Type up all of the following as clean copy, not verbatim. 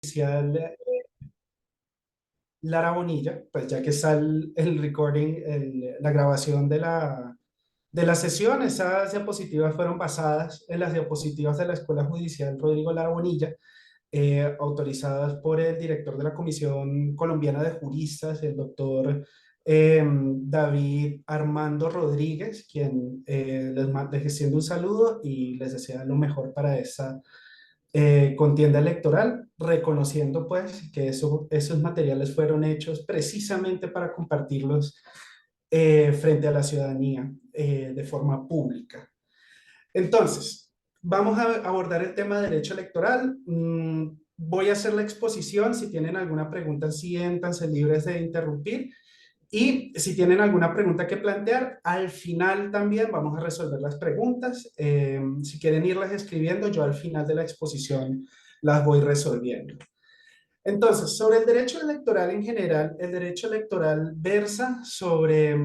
Judicial Lara Bonilla, pues ya que está el recording, la grabación de la sesión, esas diapositivas fueron basadas en las diapositivas de la Escuela Judicial Rodrigo Lara Bonilla, autorizadas por el director de la Comisión Colombiana de Juristas, el doctor David Armando Rodríguez, quien les extiende un saludo y les desea lo mejor para esa contienda electoral, reconociendo pues que esos materiales fueron hechos precisamente para compartirlos frente a la ciudadanía de forma pública. Entonces, vamos a abordar el tema de derecho electoral. Voy a hacer la exposición. Si tienen alguna pregunta, siéntanse libres de interrumpir. Y si tienen alguna pregunta que plantear, al final también vamos a resolver las preguntas. Si quieren irlas escribiendo, yo al final de la exposición las voy resolviendo. Entonces, sobre el derecho electoral en general, el derecho electoral versa sobre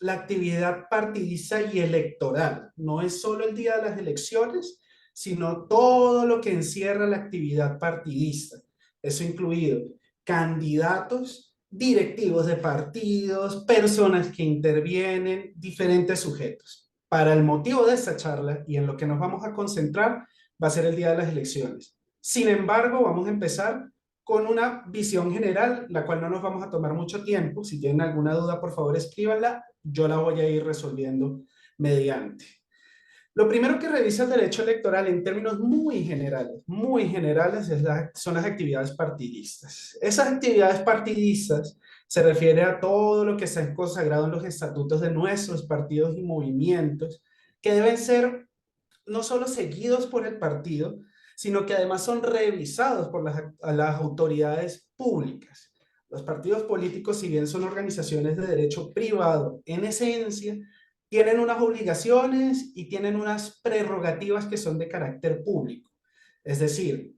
la actividad partidista y electoral. No es solo el día de las elecciones, sino todo lo que encierra la actividad partidista. Eso incluido candidatos, directivos de partidos, personas que intervienen, diferentes sujetos. Para el motivo de esta charla y en lo que nos vamos a concentrar, va a ser el día de las elecciones. Sin embargo, vamos a empezar con una visión general, la cual no nos vamos a tomar mucho tiempo. Si tienen alguna duda, por favor, escríbanla. Yo la voy a ir resolviendo mediante. Lo primero que revisa el derecho electoral en términos muy generales, son las actividades partidistas. Esas actividades partidistas se refiere a todo lo que está consagrado en los estatutos de nuestros partidos y movimientos, que deben ser no solo seguidos por el partido, sino que además son revisados por las autoridades públicas. Los partidos políticos, si bien son organizaciones de derecho privado, en esencia, tienen unas obligaciones y tienen unas prerrogativas que son de carácter público. Es decir,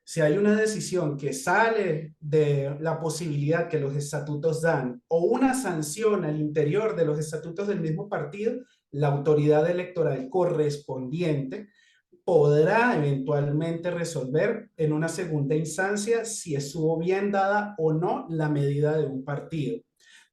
si hay una decisión que sale de la posibilidad que los estatutos dan o una sanción al interior de los estatutos del mismo partido, la autoridad electoral correspondiente podrá eventualmente resolver en una segunda instancia si estuvo bien dada o no la medida de un partido.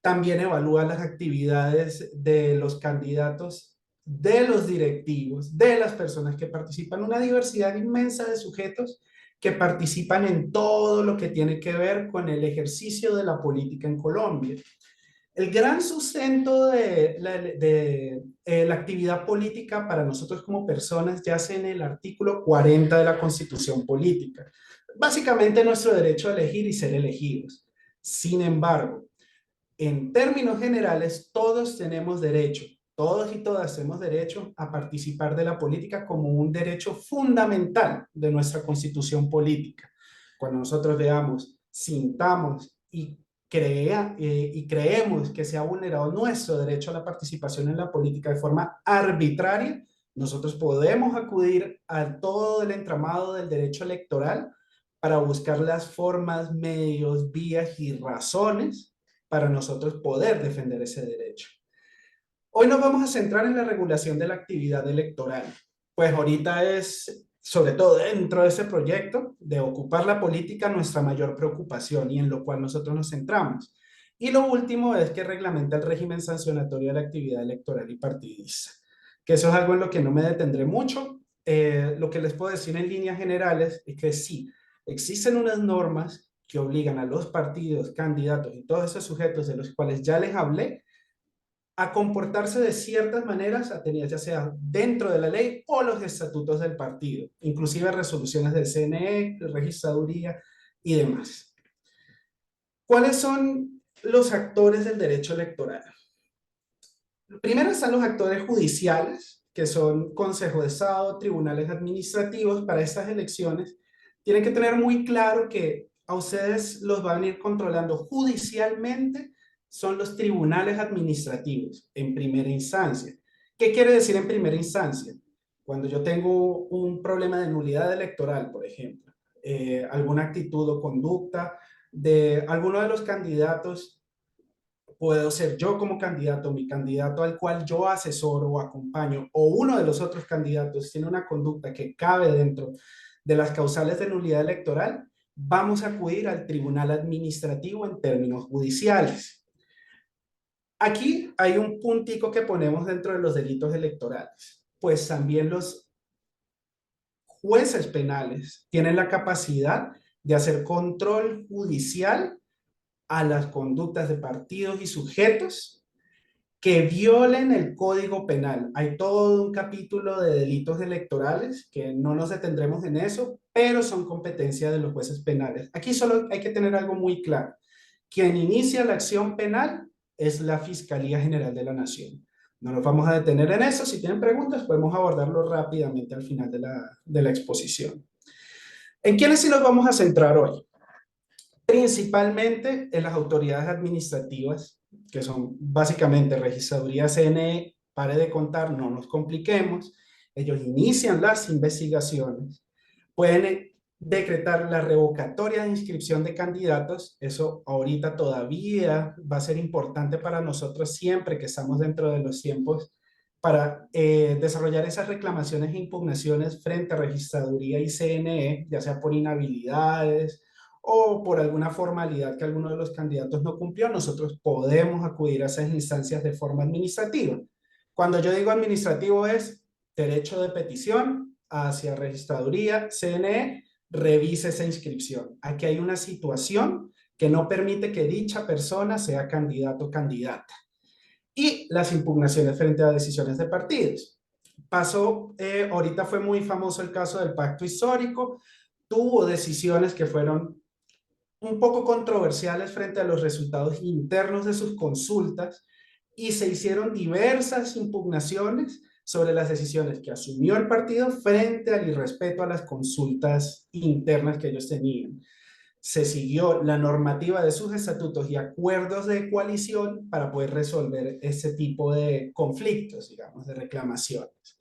También evalúa las actividades de los candidatos, de los directivos, de las personas que participan, una diversidad inmensa de sujetos que participan en todo lo que tiene que ver con el ejercicio de la política en Colombia. El gran sustento de la actividad política para nosotros como personas yace en el artículo 40 de la Constitución Política. Básicamente nuestro derecho a elegir y ser elegidos. Sin embargo, en términos generales, todos tenemos derecho, todos y todas tenemos derecho a participar de la política como un derecho fundamental de nuestra Constitución Política. Cuando nosotros veamos, sintamos y creemos que se ha vulnerado nuestro derecho a la participación en la política de forma arbitraria, nosotros podemos acudir a todo el entramado del derecho electoral para buscar las formas, medios, vías y razones para nosotros poder defender ese derecho. Hoy nos vamos a centrar en la regulación de la actividad electoral, pues ahorita es, sobre todo dentro de ese proyecto, de ocupar la política nuestra mayor preocupación y en lo cual nosotros nos centramos. Y lo último es que reglamenta el régimen sancionatorio de la actividad electoral y partidista, que eso es algo en lo que no me detendré mucho. Lo que les puedo decir en líneas generales es que sí, existen unas normas que obligan a los partidos, candidatos y todos esos sujetos de los cuales ya les hablé a comportarse de ciertas maneras atenidas ya sea dentro de la ley o los estatutos del partido, inclusive resoluciones del CNE, registraduría y demás. ¿Cuáles son los actores del derecho electoral? Primero están los actores judiciales, que son Consejo de Estado, tribunales administrativos. Para estas elecciones tienen que tener muy claro que a ustedes los van a ir controlando judicialmente, son los tribunales administrativos en primera instancia. ¿Qué quiere decir en primera instancia? Cuando yo tengo un problema de nulidad electoral, por ejemplo, alguna actitud o conducta de alguno de los candidatos, puedo ser yo como candidato, mi candidato al cual yo asesoro o acompaño, o uno de los otros candidatos tiene una conducta que cabe dentro de las causales de nulidad electoral, vamos a acudir al tribunal administrativo en términos judiciales. Aquí hay un puntico que ponemos dentro de los delitos electorales, pues también los jueces penales tienen la capacidad de hacer control judicial a las conductas de partidos y sujetos que violen el Código Penal. Hay todo un capítulo de delitos electorales que no nos detendremos en eso, pero son competencia de los jueces penales. Aquí solo hay que tener algo muy claro. Quien inicia la acción penal es la Fiscalía General de la Nación. No nos vamos a detener en eso. Si tienen preguntas, podemos abordarlo rápidamente al final de la exposición. ¿En quiénes sí nos vamos a centrar hoy? Principalmente en las autoridades administrativas, que son básicamente Registraduría, CNE, pare de contar, no nos compliquemos. Ellos inician las investigaciones, pueden decretar la revocatoria de inscripción de candidatos. Eso ahorita todavía va a ser importante para nosotros siempre que estamos dentro de los tiempos para desarrollar esas reclamaciones e impugnaciones frente a Registraduría y CNE, ya sea por inhabilidades o por alguna formalidad que alguno de los candidatos no cumplió. Nosotros podemos acudir a esas instancias de forma administrativa. Cuando yo digo administrativo es derecho de petición hacia Registraduría, CNE, revise esa inscripción. Aquí hay una situación que no permite que dicha persona sea candidato o candidata. Y las impugnaciones frente a decisiones de partidos. Ahorita fue muy famoso el caso del pacto histórico, tuvo decisiones que fueron un poco controversiales frente a los resultados internos de sus consultas y se hicieron diversas impugnaciones sobre las decisiones que asumió el partido frente al irrespeto a las consultas internas que ellos tenían. Se siguió la normativa de sus estatutos y acuerdos de coalición para poder resolver ese tipo de conflictos, digamos, de reclamaciones.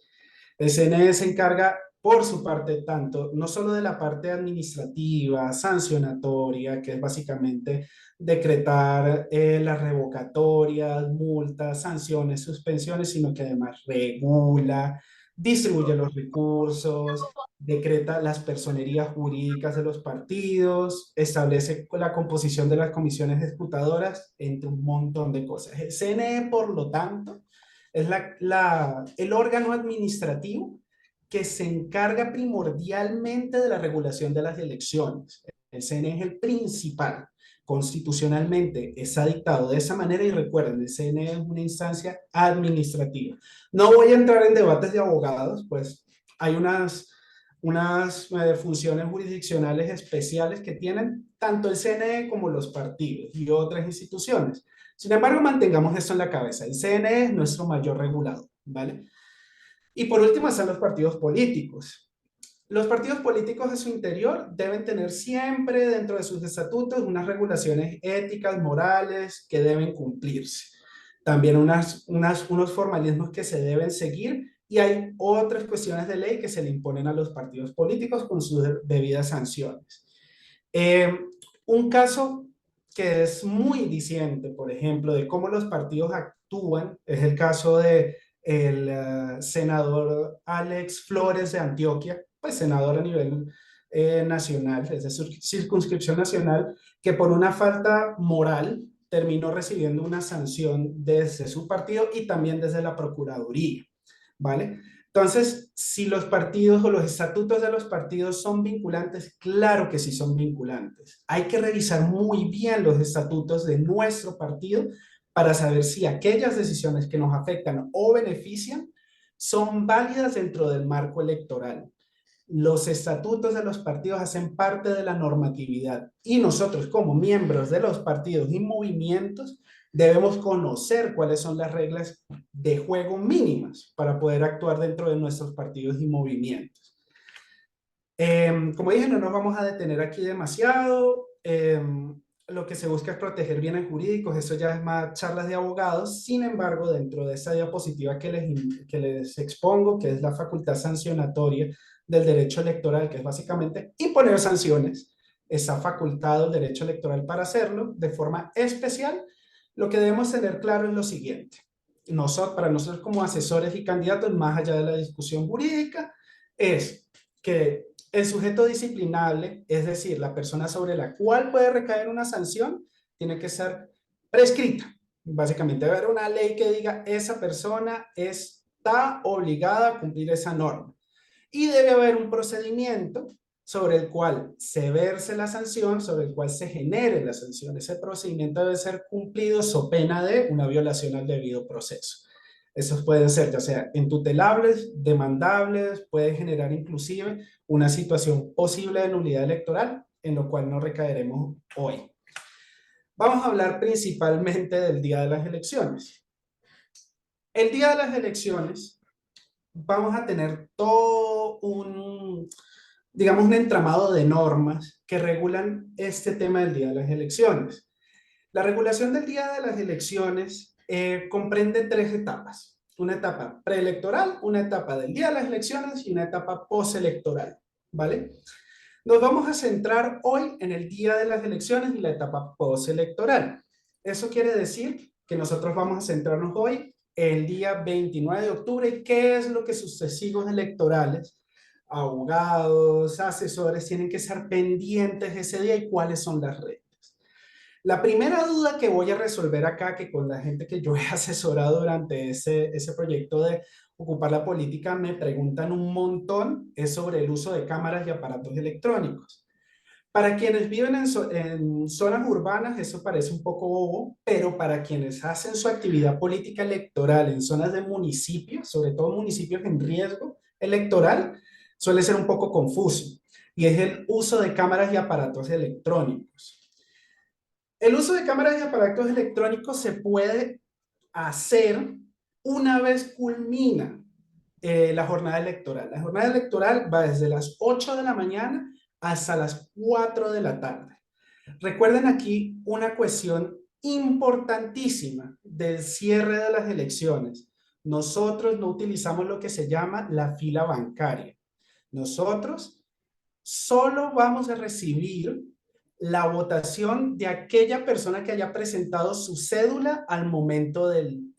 El CNE se encarga por su parte tanto, no solo de la parte administrativa, sancionatoria, que es básicamente decretar las revocatorias, multas, sanciones, suspensiones, sino que además regula, distribuye los recursos, decreta las personerías jurídicas de los partidos, establece la composición de las comisiones ejecutadoras, entre un montón de cosas. El CNE, por lo tanto, es el órgano administrativo que se encarga primordialmente de la regulación de las elecciones. El CNE es el principal. Constitucionalmente está dictado de esa manera y recuerden, el CNE es una instancia administrativa. No voy a entrar en debates de abogados, pues hay unas funciones jurisdiccionales especiales que tienen tanto el CNE como los partidos y otras instituciones. Sin embargo, mantengamos esto en la cabeza. El CNE es nuestro mayor regulador, ¿vale? Y por último están los partidos políticos. Los partidos políticos de su interior deben tener siempre dentro de sus estatutos unas regulaciones éticas, morales que deben cumplirse. También unos formalismos que se deben seguir y hay otras cuestiones de ley que se le imponen a los partidos políticos con sus debidas sanciones. Eh, un caso que es muy diciente, por ejemplo, de cómo los partidos actúan, es el caso de el senador Alex Flores de Antioquia, pues senador a nivel nacional, es de circunscripción nacional, que por una falta moral terminó recibiendo una sanción desde su partido y también desde la Procuraduría, ¿vale? Entonces, si los partidos o los estatutos de los partidos son vinculantes, claro que sí son vinculantes. Hay que revisar muy bien los estatutos de nuestro partido para saber si aquellas decisiones que nos afectan o benefician son válidas dentro del marco electoral. Los estatutos de los partidos hacen parte de la normatividad y nosotros como miembros de los partidos y movimientos debemos conocer cuáles son las reglas de juego mínimas para poder actuar dentro de nuestros partidos y movimientos. Como dije, no nos vamos a detener aquí demasiado. Lo que se busca es proteger bienes jurídicos, eso ya es más charlas de abogados. Sin embargo, dentro de esa diapositiva que les expongo, que es la facultad sancionatoria del derecho electoral, que es básicamente imponer sanciones, está facultado el derecho electoral para hacerlo de forma especial. Lo que debemos tener claro es lo siguiente. Para nosotros como asesores y candidatos, más allá de la discusión jurídica, es que El sujeto disciplinable, es decir, la persona sobre la cual puede recaer una sanción, tiene que ser prescrita. Básicamente, debe haber una ley que diga esa persona está obligada a cumplir esa norma. Y debe haber un procedimiento sobre el cual se verse la sanción, sobre el cual se genere la sanción. Ese procedimiento debe ser cumplido so pena de una violación al debido proceso. Esos pueden ser ya sea intutelables, demandables, puede generar inclusive una situación posible de nulidad electoral, en lo cual no recaeremos hoy. Vamos a hablar principalmente del día de las elecciones. El día de las elecciones vamos a tener todo un, digamos, un entramado de normas que regulan este tema del día de las elecciones. La regulación del día de las elecciones comprende tres etapas. Una etapa preelectoral, una etapa del día de las elecciones y una etapa postelectoral, ¿vale? Nos vamos a centrar hoy en el día de las elecciones y la etapa postelectoral. Eso quiere decir que nosotros vamos a centrarnos hoy el día 29 de octubre y qué es lo que sus testigos electorales, abogados, asesores tienen que estar pendientes ese día y cuáles son las reglas. La primera duda que voy a resolver acá, que con la gente que yo he asesorado durante ese proyecto de ocupar la política me preguntan un montón, es sobre el uso de cámaras y aparatos electrónicos. Para quienes viven en zonas urbanas, eso parece un poco bobo, pero para quienes hacen su actividad política electoral en zonas de municipios, sobre todo municipios en riesgo electoral, suele ser un poco confuso. Y es el uso de cámaras y aparatos electrónicos. El uso de cámaras y aparatos electrónicos se puede hacer una vez culmina la jornada electoral. La jornada electoral va desde las 8 de la mañana hasta las 4 de la tarde. Recuerden aquí una cuestión importantísima del cierre de las elecciones. Nosotros no utilizamos lo que se llama la fila bancaria. Nosotros solo vamos a recibir la votación de aquella persona que haya presentado su cédula al momento del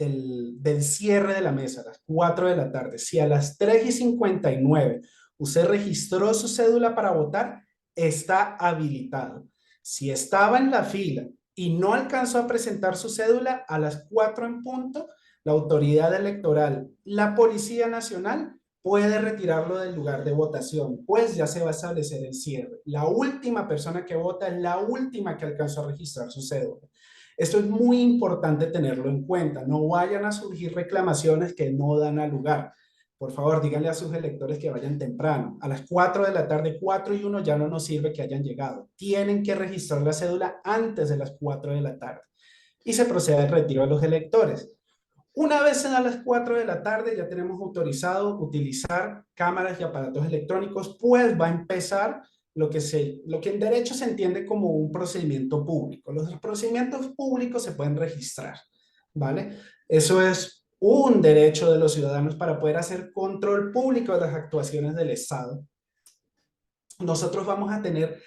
cierre de la mesa, a las 4 de la tarde. Si a las 3:59 usted registró su cédula para votar, está habilitado. Si estaba en la fila y no alcanzó a presentar su cédula, a las 4 en punto, la autoridad electoral, la Policía Nacional, puede retirarlo del lugar de votación, pues ya se va a establecer el cierre. La última persona que vota es la última que alcanzó a registrar su cédula. Esto es muy importante tenerlo en cuenta. No vayan a surgir reclamaciones que no dan a lugar. Por favor, díganle a sus electores que vayan temprano. A las 4 de la tarde, 4:01, ya no nos sirve que hayan llegado. Tienen que registrar la cédula antes de las 4 de la tarde. Y se procede al retiro de los electores. Una vez a las 4 de la tarde ya tenemos autorizado utilizar cámaras y aparatos electrónicos, pues va a empezar lo que en derecho se entiende como un procedimiento público. Los procedimientos públicos se pueden registrar, ¿vale? Eso es un derecho de los ciudadanos para poder hacer control público de las actuaciones del Estado. Nosotros vamos a tener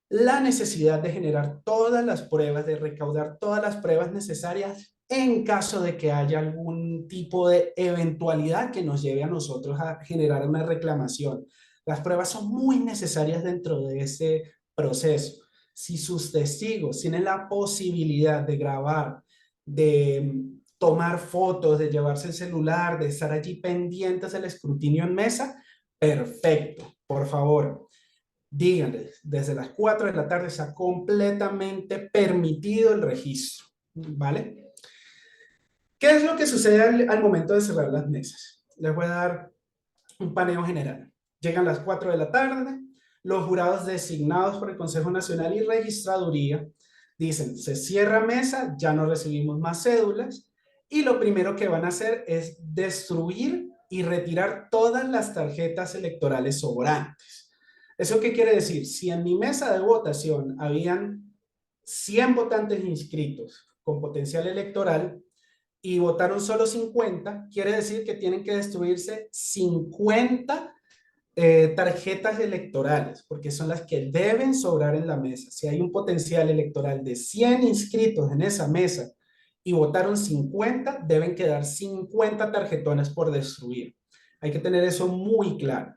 la necesidad de generar todas las pruebas, de recaudar todas las pruebas necesarias en caso de que haya algún tipo de eventualidad que nos lleve a nosotros a generar una reclamación. Las pruebas son muy necesarias dentro de ese proceso. Si sus testigos tienen la posibilidad de grabar, de tomar fotos, de llevarse el celular, de estar allí pendientes del escrutinio en mesa, perfecto, por favor. Díganles, desde las 4 de la tarde está completamente permitido el registro, ¿vale? ¿Qué es lo que sucede al momento de cerrar las mesas? Les voy a dar un paneo general. Llegan las 4 de la tarde, los jurados designados por el Consejo Nacional y Registraduría dicen, se cierra mesa, ya no recibimos más cédulas, y lo primero que van a hacer es destruir y retirar todas las tarjetas electorales sobrantes. ¿Eso qué quiere decir? Si en mi mesa de votación habían 100 votantes inscritos con potencial electoral y votaron solo 50, quiere decir que tienen que destruirse 50 tarjetas electorales, porque son las que deben sobrar en la mesa. Si hay un potencial electoral de 100 inscritos en esa mesa y votaron 50, deben quedar 50 tarjetones por destruir. Hay que tener eso muy claro.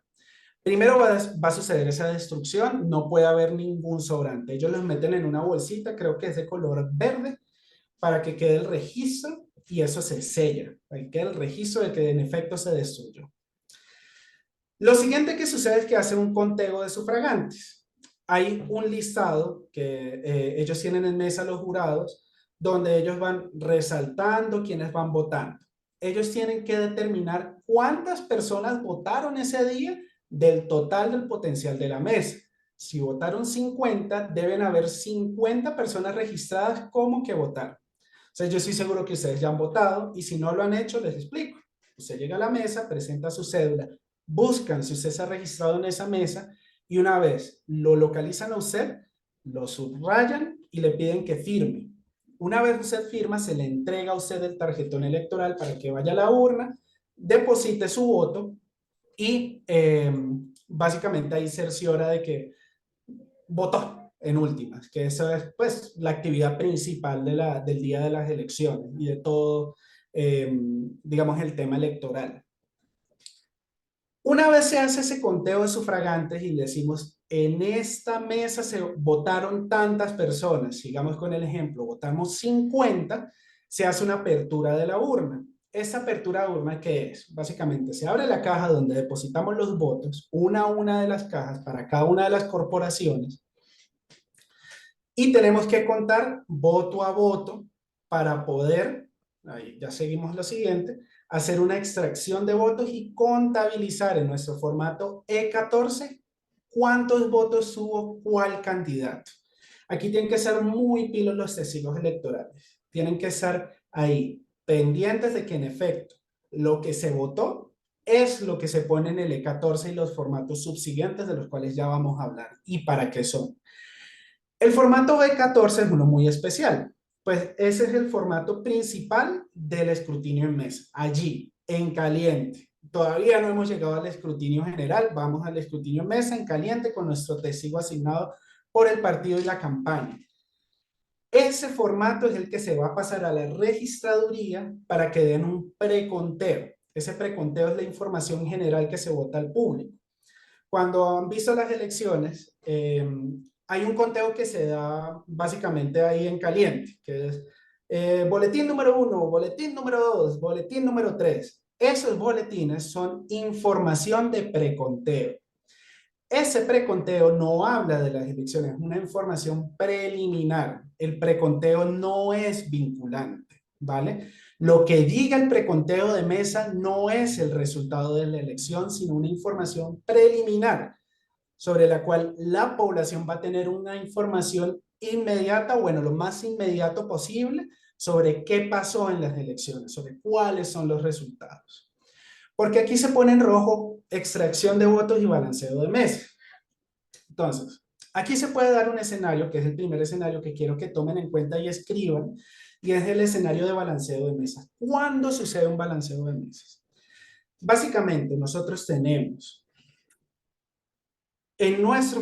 Primero va a suceder esa destrucción, no puede haber ningún sobrante. Ellos los meten en una bolsita, creo que es de color verde, para que quede el registro y eso se sella, para que quede el registro de que en efecto se destruyó. Lo siguiente que sucede es que hacen un conteo de sufragantes. Hay un listado que ellos tienen en mesa los jurados, donde ellos van resaltando quienes van votando. Ellos tienen que determinar cuántas personas votaron ese día del total del potencial de la mesa. Si votaron 50, deben haber 50 personas registradas como que votaron. O sea, yo estoy seguro que ustedes ya han votado y si no lo han hecho, les explico. Usted llega a la mesa, presenta su cédula, buscan si usted se ha registrado en esa mesa y una vez lo localizan a usted, lo subrayan y le piden que firme. Una vez usted firma, se le entrega a usted el tarjetón electoral para que vaya a la urna, deposite su voto y básicamente ahí cerciora de que votó en últimas, que eso es pues la actividad principal del día de las elecciones y de todo, digamos, el tema electoral. Una vez se hace ese conteo de sufragantes y decimos, en esta mesa se votaron tantas personas, sigamos con el ejemplo, votamos 50, se hace una apertura de la urna. Esa apertura de urna, ¿qué es? Básicamente se abre la caja donde depositamos los votos, una a una de las cajas para cada una de las corporaciones, y tenemos que contar voto a voto para poder, ahí ya seguimos lo siguiente, hacer una extracción de votos y contabilizar en nuestro formato E14 cuántos votos hubo cuál candidato. Aquí tienen que ser muy pilos los testigos electorales. Tienen que estar ahí pendientes de que en efecto lo que se votó es lo que se pone en el E14 y los formatos subsiguientes de los cuales ya vamos a hablar y para qué son. El formato B14 es uno muy especial, pues ese es el formato principal del escrutinio en mesa, allí, en caliente. Todavía no hemos llegado al escrutinio general, vamos al escrutinio en mesa, en caliente, con nuestro testigo asignado por el partido y la campaña. Ese formato es el que se va a pasar a la registraduría para que den un preconteo. Ese preconteo es la información general que se vota al público. Cuando han visto las elecciones, hay un conteo que se da básicamente ahí en caliente, que es boletín número 1, boletín número 2, boletín número 3. Esos boletines son información de preconteo. Ese preconteo no habla de las elecciones, es una información preliminar. El preconteo no es vinculante, ¿vale? Lo que diga el preconteo de mesa no es el resultado de la elección, sino una información preliminar sobre la cual la población va a tener una información inmediata, bueno, lo más inmediato posible, sobre qué pasó en las elecciones, sobre cuáles son los resultados. Porque aquí se pone en rojo extracción de votos y balanceo de mesa. Entonces, aquí se puede dar un escenario, que es el primer escenario que quiero que tomen en cuenta y escriban, y es el escenario de balanceo de mesas. ¿Cuándo sucede un balanceo de mesas? Básicamente, nosotros tenemos en nuestra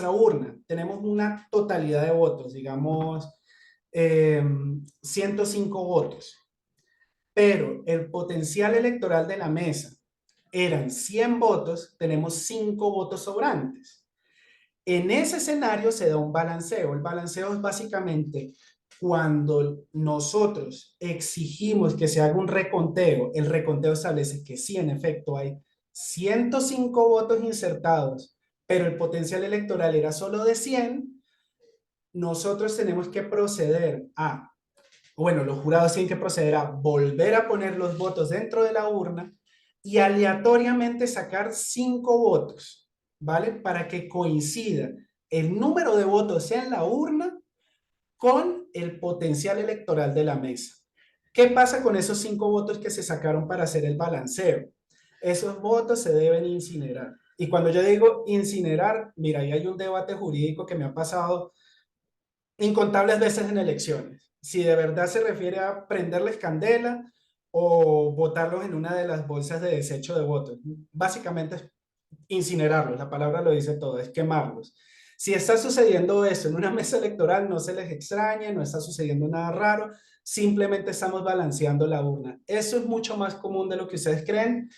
urna, tenemos una totalidad de votos, digamos, 105 votos, pero el potencial electoral de la mesa eran 100 votos, tenemos 5 votos sobrantes. En ese escenario se da un balanceo. El balanceo es básicamente cuando nosotros exigimos que se haga un reconteo. El reconteo establece que sí, en efecto, hay 105 votos insertados, pero el potencial electoral era solo de 100. Nosotros tenemos que proceder a, bueno, los jurados tienen que proceder a volver a poner los votos dentro de la urna y aleatoriamente sacar 5 votos, ¿vale? Para que coincida el número de votos en la urna con el potencial electoral de la mesa. ¿Qué pasa con esos 5 votos que se sacaron para hacer el balanceo? Esos votos se deben incinerar. Y cuando yo digo incinerar, mira, ahí hay un debate jurídico que me ha pasado incontables veces en elecciones. Si de verdad se refiere a prenderles candela o botarlos en una de las bolsas de desecho de votos. Básicamente es incinerarlos, la palabra lo dice todo, es quemarlos. Si está sucediendo eso en una mesa electoral, no se les extrañe, no está sucediendo nada raro, simplemente estamos balanceando la urna. Eso es mucho más común de lo que ustedes creen,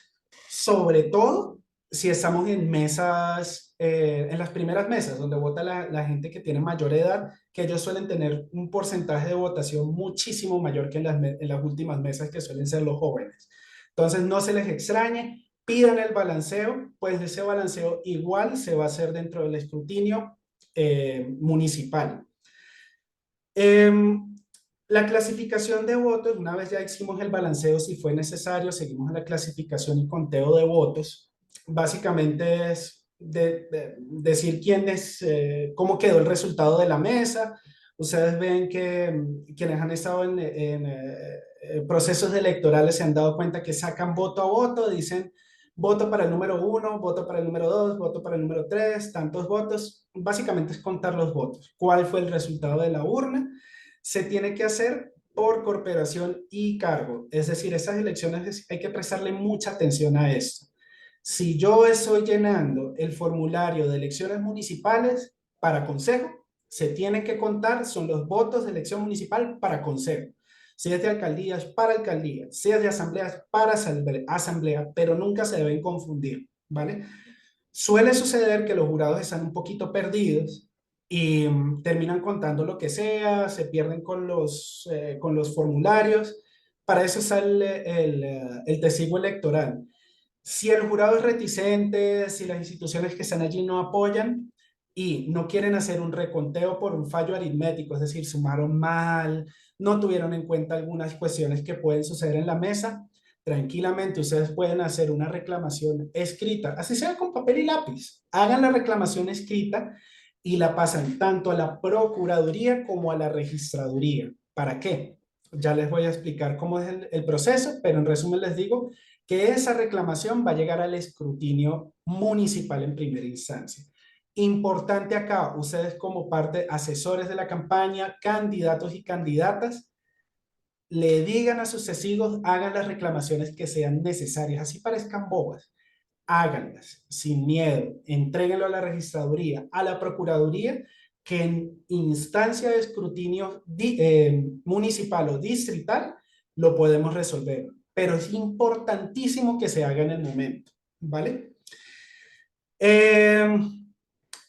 sobre todo si estamos en mesas, en las primeras mesas, donde vota la gente que tiene mayor edad, que ellos suelen tener un porcentaje de votación muchísimo mayor que en las últimas mesas, que suelen ser los jóvenes. Entonces, no se les extrañe, pidan el balanceo, pues ese balanceo igual se va a hacer dentro del escrutinio municipal. La clasificación de votos, una vez ya hicimos el balanceo, si fue necesario, seguimos la clasificación y conteo de votos. Básicamente es decir quién es, cómo quedó el resultado de la mesa. Ustedes ven que quienes han estado en procesos electorales se han dado cuenta que sacan voto a voto, dicen voto para el número 1, voto para el número 2, voto para el número 3, tantos votos. Básicamente es contar los votos. ¿Cuál fue el resultado de la urna? Se tiene que hacer por corporación y cargo. Es decir, esas elecciones hay que prestarle mucha atención a esto. Si yo estoy llenando el formulario de elecciones municipales para consejo, se tienen que contar, son los votos de elección municipal para consejo. Si es de alcaldías, para alcaldía. Si es de asambleas, para asamblea, pero nunca se deben confundir, ¿vale? Suele suceder que los jurados están un poquito perdidos y terminan contando lo que sea, se pierden con los formularios. Para eso sale el testigo electoral. Si el jurado es reticente, si las instituciones que están allí no apoyan y no quieren hacer un reconteo por un fallo aritmético, es decir, sumaron mal, no tuvieron en cuenta algunas cuestiones que pueden suceder en la mesa, tranquilamente ustedes pueden hacer una reclamación escrita, así sea con papel y lápiz. Hagan la reclamación escrita y la pasan tanto a la Procuraduría como a la Registraduría. ¿Para qué? Ya les voy a explicar cómo es el proceso, pero en resumen les digo que esa reclamación va a llegar al escrutinio municipal en primera instancia. Importante acá, ustedes como parte, asesores de la campaña, candidatos y candidatas, le digan a sus testigos, hagan las reclamaciones que sean necesarias, así parezcan bobas, háganlas sin miedo, entréguenlo a la registraduría, a la procuraduría, que en instancia de escrutinio municipal o distrital lo podemos resolver, pero es importantísimo que se haga en el momento, ¿vale? Eh,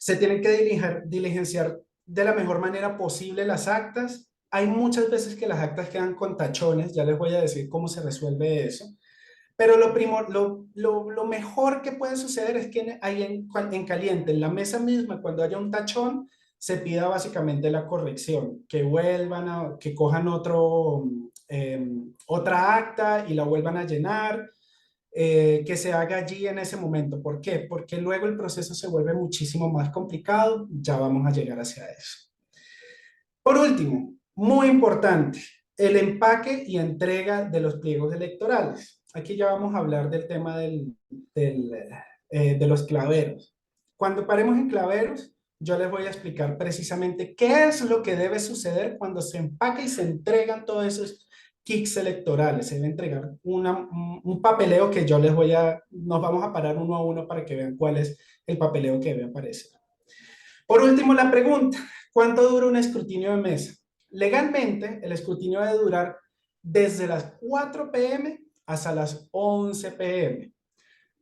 Se tienen que diligenciar de la mejor manera posible las actas. Hay muchas veces que las actas quedan con tachones, ya les voy a decir cómo se resuelve eso. Pero lo mejor que puede suceder es que ahí en caliente, en la mesa misma, cuando haya un tachón, se pida básicamente la corrección, que vuelvan que cojan otra acta y la vuelvan a llenar, que se haga allí en ese momento. ¿Por qué? Porque luego el proceso se vuelve muchísimo más complicado. Ya vamos a llegar hacia eso. Por último, muy importante, el empaque y entrega de los pliegos electorales. Aquí ya vamos a hablar del tema de los claveros. Cuando paremos en claveros, yo les voy a explicar precisamente qué es lo que debe suceder cuando se empaque y se entregan todos esos kits electorales. Se debe entregar un papeleo que yo les nos vamos a parar uno a uno para que vean cuál es el papeleo que debe aparecer. Por último, la pregunta, ¿cuánto dura un escrutinio de mesa? Legalmente, el escrutinio debe durar desde las 4 p.m. hasta las 11 p.m.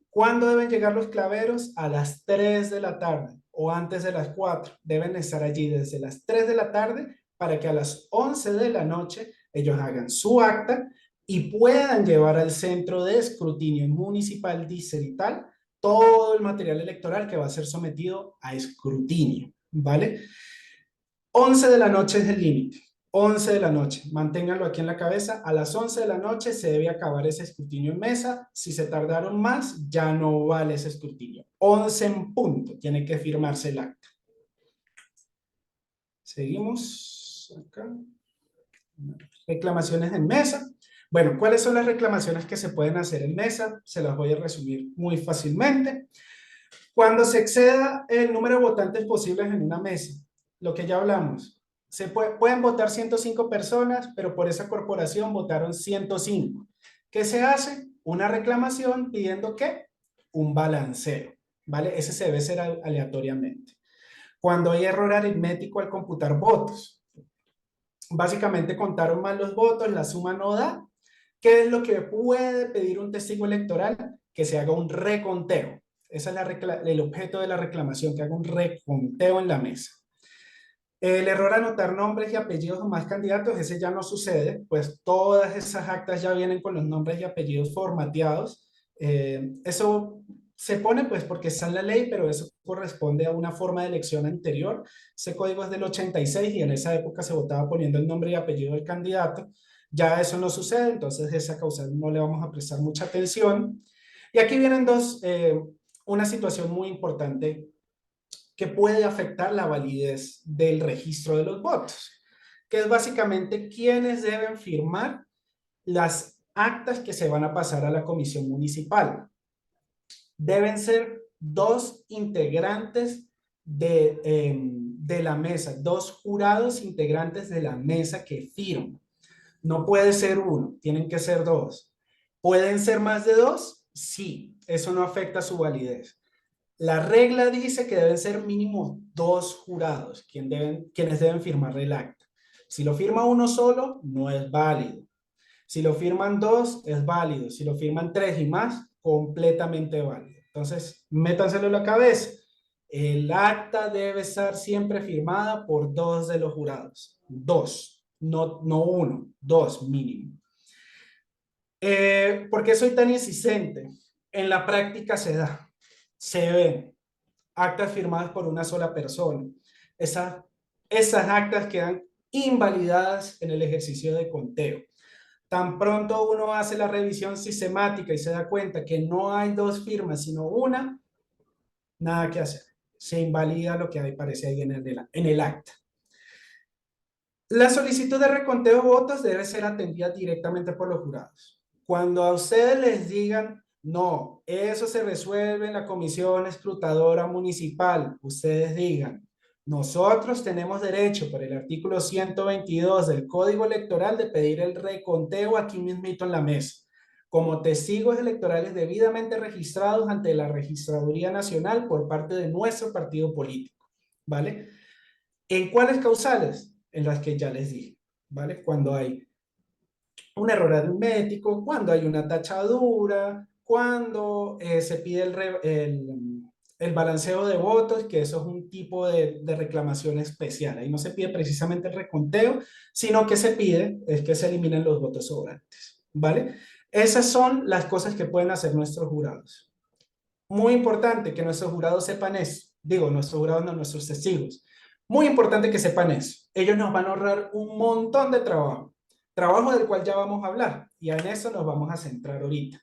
¿Cuándo deben llegar los claveros? A las 3 de la tarde o antes de las 4. Deben estar allí desde las 3 de la tarde para que a las 11 de la noche ellos hagan su acta y puedan llevar al centro de escrutinio municipal distrital todo el material electoral que va a ser sometido a escrutinio, ¿vale? 11 de la noche es el límite. 11 de la noche, manténganlo aquí en la cabeza, a las 11 de la noche se debe acabar ese escrutinio en mesa, si se tardaron más, ya no vale ese escrutinio. 11 en punto, tiene que firmarse el acta. Seguimos acá. Reclamaciones en mesa. Bueno, ¿cuáles son las reclamaciones que se pueden hacer en mesa? Se las voy a resumir muy fácilmente. Cuando se exceda el número de votantes posibles en una mesa, lo que ya hablamos, pueden votar 105 personas, pero por esa corporación votaron 105. ¿Qué se hace? Una reclamación pidiendo ¿qué? Un balanceo, ¿vale? Ese se debe hacer aleatoriamente. cuando hay error aritmético al computar votos. Básicamente contaron mal los votos, la suma no da. ¿Qué es lo que puede pedir un testigo electoral? Que se haga un reconteo. Ese es el objeto de la reclamación, que haga un reconteo en la mesa. El error anotar nombres y apellidos o más candidatos, ese ya no sucede, pues todas esas actas ya vienen con los nombres y apellidos formateados. Eso se pone pues porque está en la ley, pero eso corresponde a una forma de elección anterior. Ese código es del 86 y en esa época se votaba poniendo el nombre y apellido del candidato. Ya eso no sucede, entonces esa causa no le vamos a prestar mucha atención. Y aquí vienen una situación muy importante que puede afectar la validez del registro de los votos, que es básicamente quiénes deben firmar las actas que se van a pasar a la comisión municipal. Deben ser dos integrantes de la mesa, dos jurados integrantes de la mesa que firman. No puede ser uno, tienen que ser dos. ¿Pueden ser más de dos? Sí, eso no afecta su validez. La regla dice que deben ser mínimo dos jurados quienes deben firmar el acta. Si lo firma uno solo, no es válido. Si lo firman dos, es válido. Si lo firman tres y más, completamente válido. Entonces, métanselo en la cabeza. El acta debe estar siempre firmada por dos de los jurados. Dos, no uno, dos mínimo. ¿Por qué soy tan insistente? En la práctica se ve actas firmadas por una sola persona. Esas actas quedan invalidadas en el ejercicio de conteo. Tan pronto uno hace la revisión sistemática y se da cuenta que no hay dos firmas, sino una, nada que hacer. Se invalida lo que aparece ahí en el acta. La solicitud de reconteo de votos debe ser atendida directamente por los jurados. Cuando a ustedes les digan, no, eso se resuelve en la comisión escrutadora municipal, ustedes digan, nosotros tenemos derecho por el artículo 122 del Código Electoral de pedir el reconteo aquí mismito en la mesa, como testigos electorales debidamente registrados ante la Registraduría Nacional por parte de nuestro partido político, ¿vale? ¿En cuáles causales? En las que ya les dije, ¿vale? Cuando hay un error aritmético, cuando hay una tachadura, cuando se pide el balanceo de votos, que eso es un tipo de reclamación especial. Ahí no se pide precisamente el reconteo, sino que se pide es que se eliminen los votos sobrantes, ¿vale? Esas son las cosas que pueden hacer nuestros jurados. Muy importante que nuestros jurados sepan eso. Digo, nuestros jurados no, nuestros testigos. Muy importante que sepan eso. Ellos nos van a ahorrar un montón de trabajo. Trabajo del cual ya vamos a hablar. Y en eso nos vamos a centrar ahorita.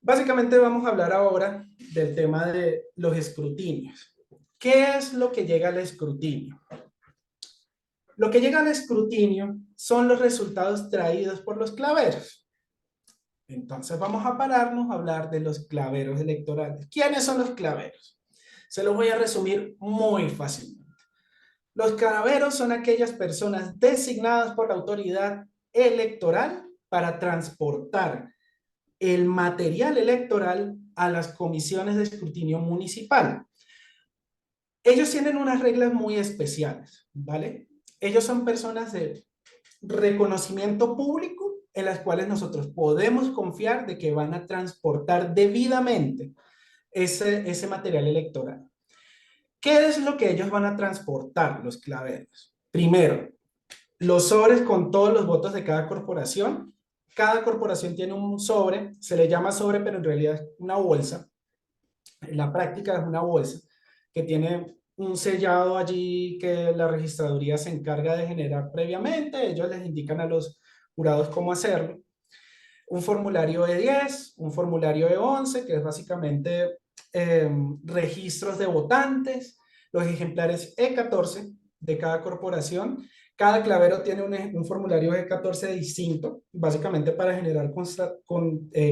Básicamente vamos a hablar ahora del tema de los escrutinios. ¿Qué es lo que llega al escrutinio? Lo que llega al escrutinio son los resultados traídos por los claveros. Entonces vamos a pararnos a hablar de los claveros electorales. ¿Quiénes son los claveros? Se los voy a resumir muy fácilmente. Los claveros son aquellas personas designadas por la autoridad electoral para transportar el material electoral a las comisiones de escrutinio municipal. Ellos tienen unas reglas muy especiales, ¿vale? Ellos son personas de reconocimiento público en las cuales nosotros podemos confiar de que van a transportar debidamente ese material electoral. ¿Qué es lo que ellos van a transportar, los claveros? Primero, los sobres con todos los votos de cada corporación. Cada corporación tiene un sobre, se le llama sobre, pero en realidad es una bolsa. En la práctica es una bolsa que tiene un sellado allí que la registraduría se encarga de generar previamente. Ellos les indican a los jurados cómo hacerlo. Un formulario E10, un formulario E11, que es básicamente registros de votantes, los ejemplares E14 de cada corporación. Cada clavero tiene un formulario E14 distinto, básicamente para generar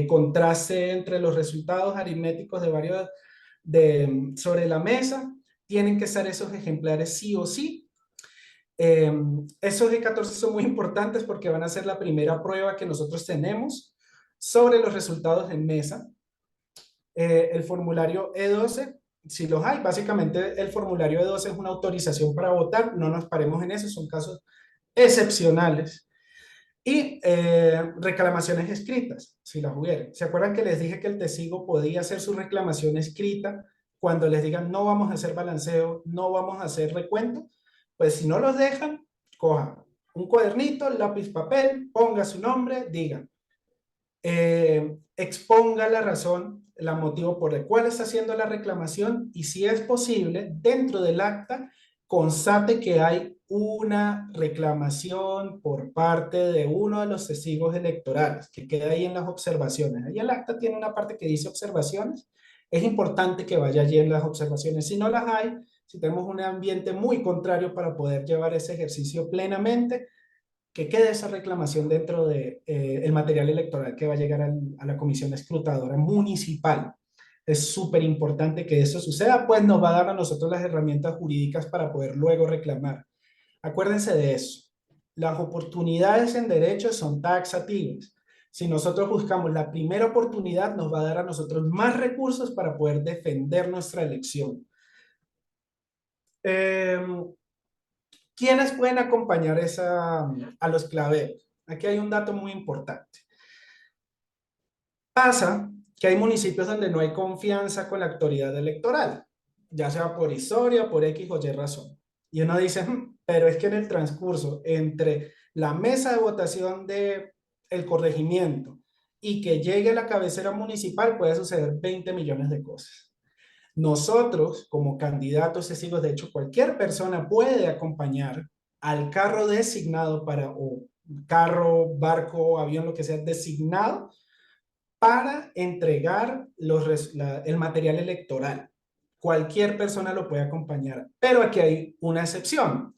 contraste entre los resultados aritméticos de varios sobre la mesa. Tienen que estar esos ejemplares sí o sí. Esos E14 son muy importantes porque van a ser la primera prueba que nosotros tenemos sobre los resultados en mesa. El formulario E12 Si los hay, básicamente el formulario de 2 es una autorización para votar, no nos paremos en eso, son casos excepcionales. Y reclamaciones escritas, si las hubiera. ¿Se acuerdan que les dije que el testigo podía hacer su reclamación escrita cuando les digan no vamos a hacer balanceo, no vamos a hacer recuento? Pues si no los dejan, coja un cuadernito, lápiz, papel, ponga su nombre, diga, exponga la razón, el motivo por el cual está haciendo la reclamación y si es posible, dentro del acta, constate que hay una reclamación por parte de uno de los testigos electorales, que queda ahí en las observaciones. Ahí el acta tiene una parte que dice observaciones. Es importante que vaya allí en las observaciones. Si no las hay, si tenemos un ambiente muy contrario para poder llevar ese ejercicio plenamente, que quede esa reclamación dentro de el material electoral que va a llegar a la comisión escrutadora municipal. Es súper importante que eso suceda, pues nos va a dar a nosotros las herramientas jurídicas para poder luego reclamar. Acuérdense de eso. Las oportunidades en derecho son taxativas. Si nosotros buscamos la primera oportunidad, nos va a dar a nosotros más recursos para poder defender nuestra elección. ¿Quiénes pueden acompañar a los claveros? Aquí hay un dato muy importante. Pasa que hay municipios donde no hay confianza con la autoridad electoral, ya sea por historia, por X o Y razón. Y uno dice, pero es que en el transcurso entre la mesa de votación del corregimiento y que llegue la cabecera municipal puede suceder 20 millones de cosas. Nosotros, como candidatos testigos, de hecho, cualquier persona puede acompañar al carro designado para, o carro, barco, avión, lo que sea, designado para entregar el material electoral. Cualquier persona lo puede acompañar, pero aquí hay una excepción.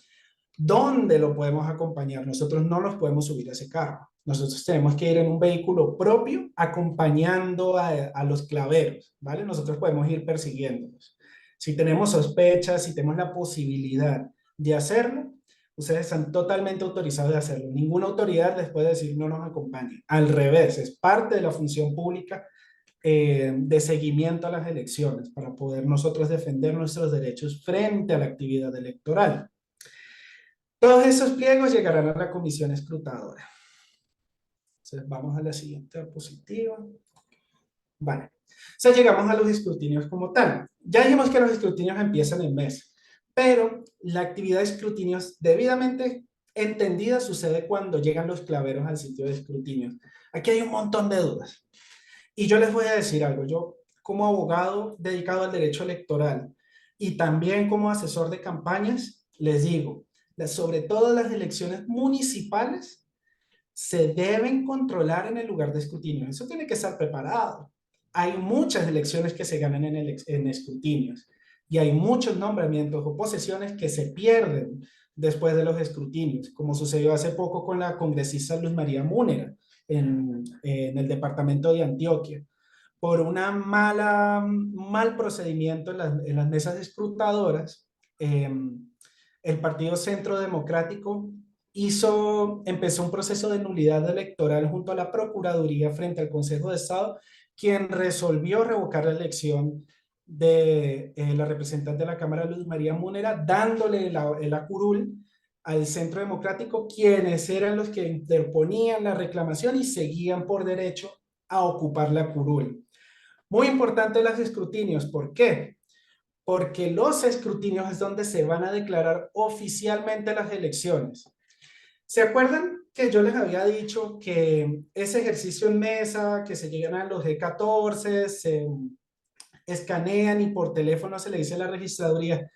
¿Dónde lo podemos acompañar? Nosotros no los podemos subir a ese carro. Nosotros tenemos que ir en un vehículo propio acompañando a los claveros, ¿vale? Nosotros podemos ir persiguiéndolos. Si tenemos sospechas, si tenemos la posibilidad de hacerlo, ustedes están totalmente autorizados de hacerlo. Ninguna autoridad les puede decir no nos acompañe. Al revés, es parte de la función pública de seguimiento a las elecciones para poder nosotros defender nuestros derechos frente a la actividad electoral. Todos esos pliegos llegarán a la comisión escrutadora. Entonces vamos a la siguiente diapositiva. Vale. Entonces llegamos a los escrutinios como tal. Ya dijimos que los escrutinios empiezan en mes, pero la actividad de escrutinios debidamente entendida sucede cuando llegan los claveros al sitio de escrutinios. Aquí hay un montón de dudas. Y yo les voy a decir algo. Yo, como abogado dedicado al derecho electoral y también como asesor de campañas, les digo, sobre todo las elecciones municipales, se deben controlar en el lugar de escrutinio. Eso tiene que estar preparado. Hay muchas elecciones que se ganan en escrutinios y hay muchos nombramientos o posesiones que se pierden después de los escrutinios, como sucedió hace poco con la congresista Luz María Múnera en el departamento de Antioquia por una mal procedimiento en las mesas escrutadoras. El Partido Centro Democrático empezó un proceso de nulidad electoral junto a la Procuraduría frente al Consejo de Estado, quien resolvió revocar la elección de la representante de la Cámara, Luz María Múnera, dándole la curul al Centro Democrático, quienes eran los que interponían la reclamación y seguían por derecho a ocupar la curul. Muy importante los escrutinios. ¿Por qué? Porque los escrutinios es donde se van a declarar oficialmente las elecciones. ¿Se acuerdan que yo les había dicho que ese ejercicio en mesa, que se llegan a los G14, se escanean y por teléfono se le dice a la registraduría?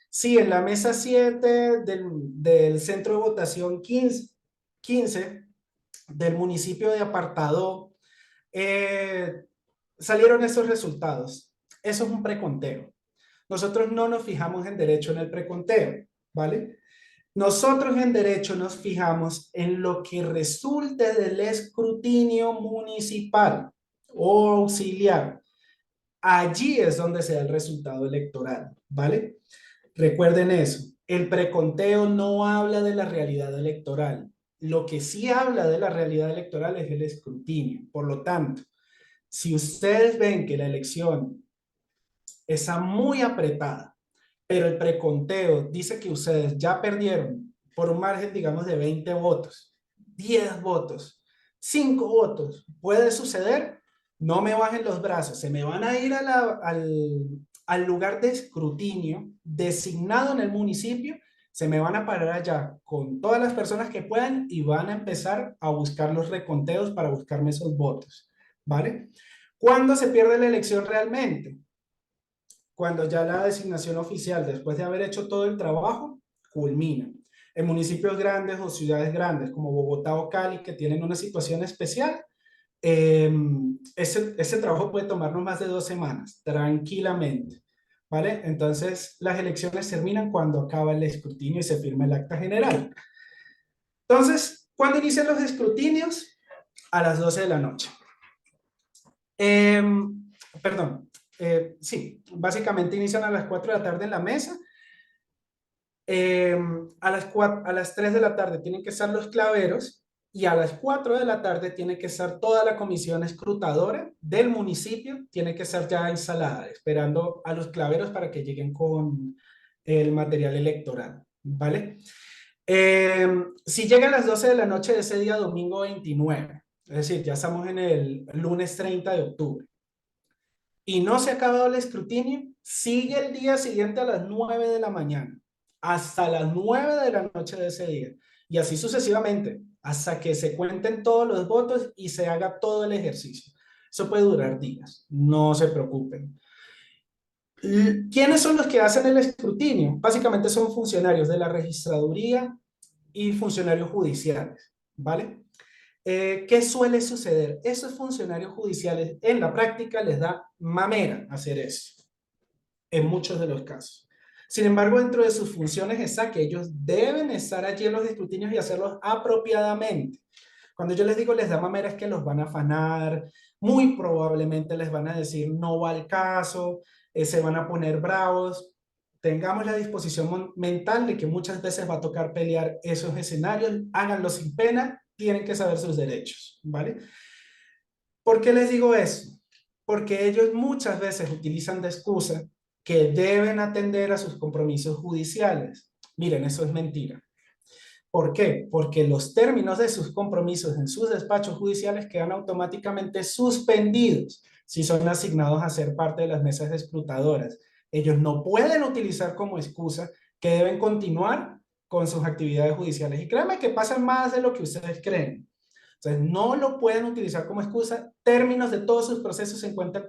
Sí, en la mesa 7 del centro de votación 15 del municipio de Apartado, salieron esos resultados. Eso es un preconteo. Nosotros no nos fijamos en derecho en el preconteo, ¿vale? Nosotros en derecho nos fijamos en lo que resulte del escrutinio municipal o auxiliar. Allí es donde se da el resultado electoral, ¿vale? Recuerden eso. El preconteo no habla de la realidad electoral. Lo que sí habla de la realidad electoral es el escrutinio. Por lo tanto, si ustedes ven que la elección está muy apretada, pero el preconteo dice que ustedes ya perdieron por un margen, digamos, de 20 votos, 10 votos, 5 votos, puede suceder, no me bajen los brazos, se me van a ir al lugar de escrutinio designado en el municipio, se me van a parar allá con todas las personas que puedan y van a empezar a buscar los reconteos para buscarme esos votos, ¿vale? ¿Cuándo se pierde la elección realmente? Cuando ya la designación oficial, después de haber hecho todo el trabajo, culmina. En municipios grandes o ciudades grandes como Bogotá o Cali, que tienen una situación especial, ese trabajo puede tomarnos más de 2 semanas, tranquilamente, ¿vale? Entonces, las elecciones terminan cuando acaba el escrutinio y se firma el acta general. Entonces, ¿cuándo inician los escrutinios? A las 12 de la noche. Eh, Perdón, sí, básicamente inician a las 4 de la tarde en la mesa. A las 3 de la tarde tienen que estar los claveros y a las 4 de la tarde tiene que estar toda la comisión escrutadora del municipio, tiene que estar ya instalada, esperando a los claveros para que lleguen con el material electoral, ¿vale? Si llega a las 12 de la noche de ese día, domingo 29, es decir, ya estamos en el lunes 30 de octubre, y no se ha acabado el escrutinio, sigue el día siguiente a las 9 de la mañana, hasta las 9 de la noche de ese día, y así sucesivamente, hasta que se cuenten todos los votos y se haga todo el ejercicio. Eso puede durar días, no se preocupen. ¿Quiénes son los que hacen el escrutinio? Básicamente son funcionarios de la registraduría y funcionarios judiciales, ¿vale? ¿Qué suele suceder? Esos funcionarios judiciales en la práctica les da mamera hacer eso, en muchos de los casos. Sin embargo, dentro de sus funciones está que ellos deben estar allí en los escrutinios y hacerlos apropiadamente. Cuando yo les digo les da mamera es que los van a afanar, muy probablemente les van a decir no va al caso, se van a poner bravos. Tengamos la disposición mental de que muchas veces va a tocar pelear esos escenarios, háganlo sin pena, tienen que saber sus derechos, ¿vale? ¿Por qué les digo eso? Porque ellos muchas veces utilizan de excusa que deben atender a sus compromisos judiciales. Miren, eso es mentira. ¿Por qué? Porque los términos de sus compromisos en sus despachos judiciales quedan automáticamente suspendidos si son asignados a ser parte de las mesas escrutadoras. Ellos no pueden utilizar como excusa que deben continuar con sus actividades judiciales. Y créanme que pasan más de lo que ustedes creen. Entonces, no lo pueden utilizar como excusa. Términos de todos sus procesos se encuentran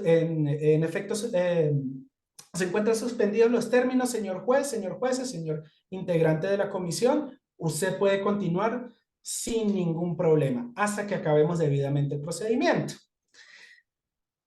en efecto, se encuentran suspendidos los términos, señor juez, señor juez, señor integrante de la comisión. Usted puede continuar sin ningún problema hasta que acabemos debidamente el procedimiento.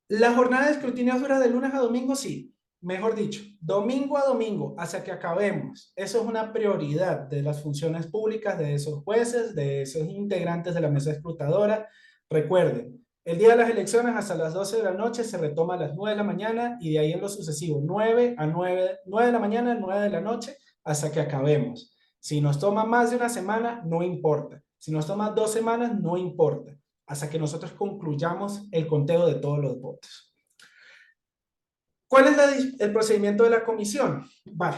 ¿La jornada de escrutinio dura de lunes a domingo? Sí. Mejor dicho, domingo a domingo, hasta que acabemos. Eso es una prioridad de las funciones públicas de esos jueces, de esos integrantes de la mesa escrutadora. Recuerden, el día de las elecciones hasta las 12 de la noche se retoma a las 9 de la mañana y de ahí en lo sucesivo, 9 a 9, 9 de la mañana, 9 de la noche, hasta que acabemos. Si nos toma más de una semana, no importa. Si nos toma 2 semanas, no importa, hasta que nosotros concluyamos el conteo de todos los votos. ¿Cuál es el procedimiento de la comisión? Vale.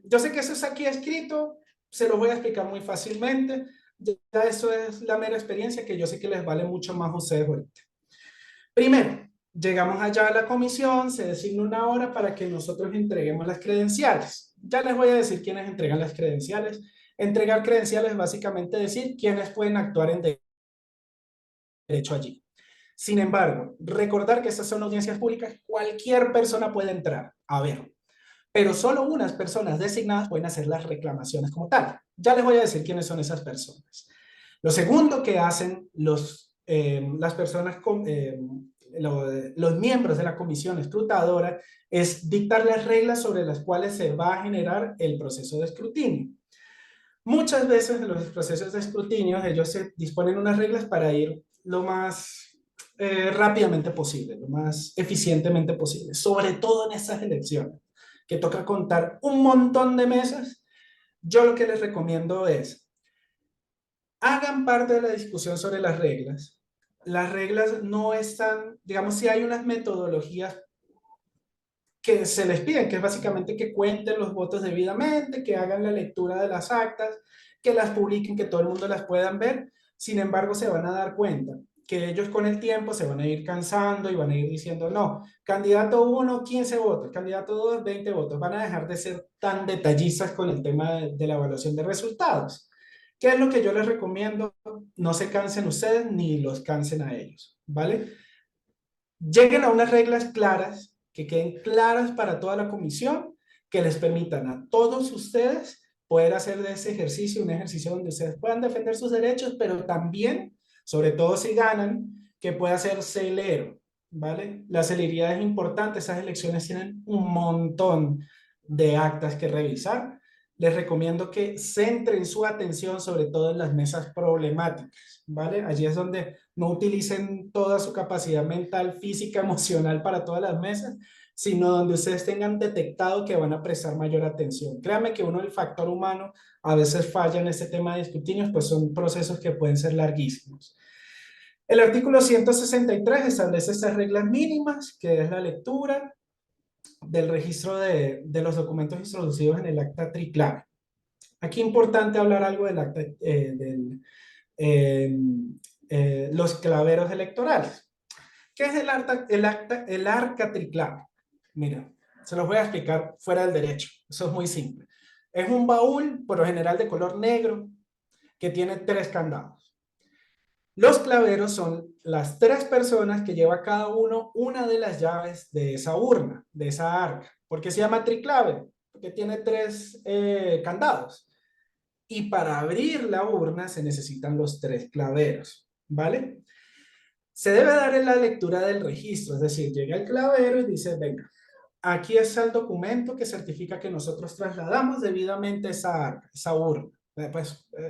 Yo sé que eso está aquí escrito, se lo voy a explicar muy fácilmente. Ya eso es la mera experiencia que yo sé que les vale mucho más a ustedes ahorita. Primero, llegamos allá a la comisión, se designa una hora para que nosotros entreguemos las credenciales. Ya les voy a decir quiénes entregan las credenciales. Entregar credenciales es básicamente decir quiénes pueden actuar en derecho allí. Sin embargo, recordar que estas son audiencias públicas, cualquier persona puede entrar a ver, pero solo unas personas designadas pueden hacer las reclamaciones como tal. Ya les voy a decir quiénes son esas personas. Lo segundo que hacen las personas, los miembros de la comisión escrutadora es dictar las reglas sobre las cuales se va a generar el proceso de escrutinio. Muchas veces en los procesos de escrutinio ellos se disponen unas reglas para ir lo más rápidamente posible, lo más eficientemente posible, sobre todo en estas elecciones, que toca contar un montón de mesas. Yo lo que les recomiendo es, hagan parte de la discusión sobre las reglas, las reglas no están, digamos, si hay unas metodologías que se les piden, que es básicamente que cuenten los votos debidamente, que hagan la lectura de las actas, que las publiquen, que todo el mundo las puedan ver. Sin embargo, se van a dar cuenta que ellos con el tiempo se van a ir cansando y van a ir diciendo, no, candidato uno 15 votos, candidato 2 20 votos. Van a dejar de ser tan detallistas con el tema de la evaluación de resultados. ¿Qué es lo que yo les recomiendo? No se cansen ustedes ni los cansen a ellos, ¿vale? Lleguen a unas reglas claras, que queden claras para toda la comisión, que les permitan a todos ustedes poder hacer de ese ejercicio un ejercicio donde ustedes puedan defender sus derechos, pero también, sobre todo si ganan, que pueda ser celero, ¿vale? La celeridad es importante, esas elecciones tienen un montón de actas que revisar. Les recomiendo que centren su atención sobre todo en las mesas problemáticas, ¿vale? Allí es donde no utilicen toda su capacidad mental, física, emocional para todas las mesas, sino donde ustedes tengan detectado que van a prestar mayor atención. Créanme que uno, el factor humano, a veces falla en este tema de escrutinios, pues son procesos que pueden ser larguísimos. El artículo 163 establece estas reglas mínimas, que es la lectura del registro de los documentos introducidos en el acta triclave. Aquí es importante hablar algo del acta, eh, los claveros electorales. ¿Qué es el arca triclave? Mira, se los voy a explicar fuera del derecho. Eso es muy simple. Es un baúl, por lo general de color negro, que tiene 3 candados. Los claveros son las 3 personas que lleva cada uno una de las llaves de esa urna, de esa arca. ¿Por qué se llama triclave? Porque tiene 3 candados. Y para abrir la urna se necesitan los 3 claveros, ¿vale? Se debe dar en la lectura del registro, es decir, llega el clavero y dice, venga, aquí está el documento que certifica que nosotros trasladamos debidamente esa urna,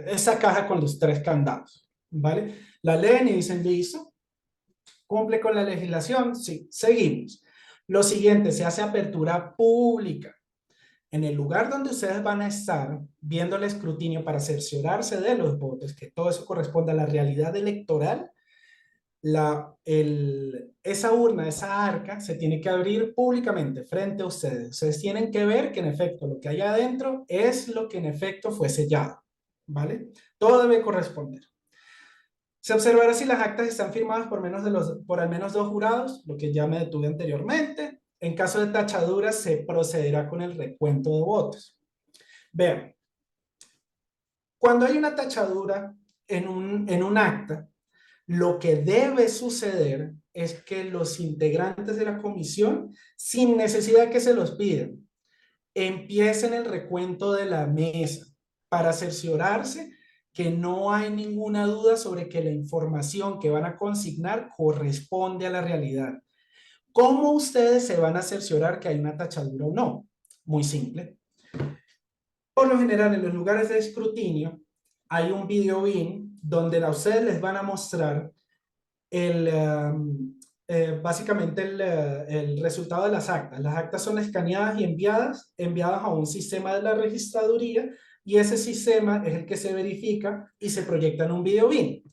esa caja con los 3 candados, ¿vale? La leen y dicen, listo, cumple con la legislación, sí, seguimos. Lo siguiente, se hace apertura pública. En el lugar donde ustedes van a estar viendo el escrutinio para cerciorarse de los votos, que todo eso corresponde a la realidad electoral, esa urna, esa arca, se tiene que abrir públicamente frente a ustedes. Ustedes tienen que ver que en efecto lo que hay adentro es lo que en efecto fue sellado, ¿vale? Todo debe corresponder. Se observará si las actas están firmadas por al menos 2 jurados, lo que ya me detuve anteriormente. En caso de tachaduras, se procederá con el recuento de votos. Vean, cuando hay una tachadura en un acta, lo que debe suceder es que los integrantes de la comisión, sin necesidad que se los pidan, empiecen el recuento de la mesa para cerciorarse que no hay ninguna duda sobre que la información que van a consignar corresponde a la realidad. ¿Cómo ustedes se van a cerciorar que hay una tachadura o no? Muy simple. Por lo general, en los lugares de escrutinio hay un video bin donde a ustedes les van a mostrar básicamente el resultado de las actas. Las actas son escaneadas y enviadas a un sistema de la registraduría y ese sistema es el que se verifica y se proyecta en un video bin.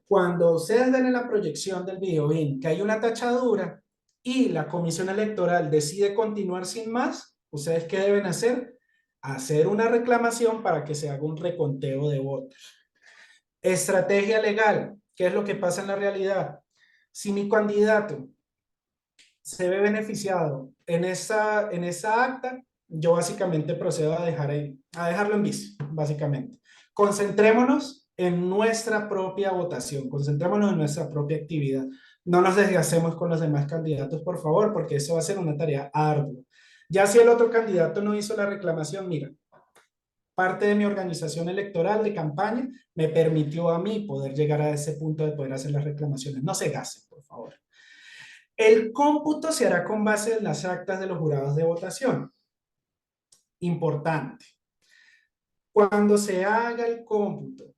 Cuando ustedes ven en la proyección del video bin que hay una tachadura y la comisión electoral decide continuar sin más, ¿ustedes qué deben hacer? Hacer una reclamación para que se haga un reconteo de votos. Estrategia legal. ¿Qué es lo que pasa en la realidad? Si mi candidato se ve beneficiado en esa acta, yo básicamente procedo a dejarlo en vicio, básicamente. Concentrémonos en nuestra propia votación, concentrémonos en nuestra propia actividad. No nos desgastemos con los demás candidatos, por favor, porque eso va a ser una tarea ardua. Ya si el otro candidato no hizo la reclamación, mira, parte de mi organización electoral de campaña me permitió a mí poder llegar a ese punto de poder hacer las reclamaciones. No se gasten, por favor. El cómputo se hará con base en las actas de los jurados de votación. Importante. Cuando se haga el cómputo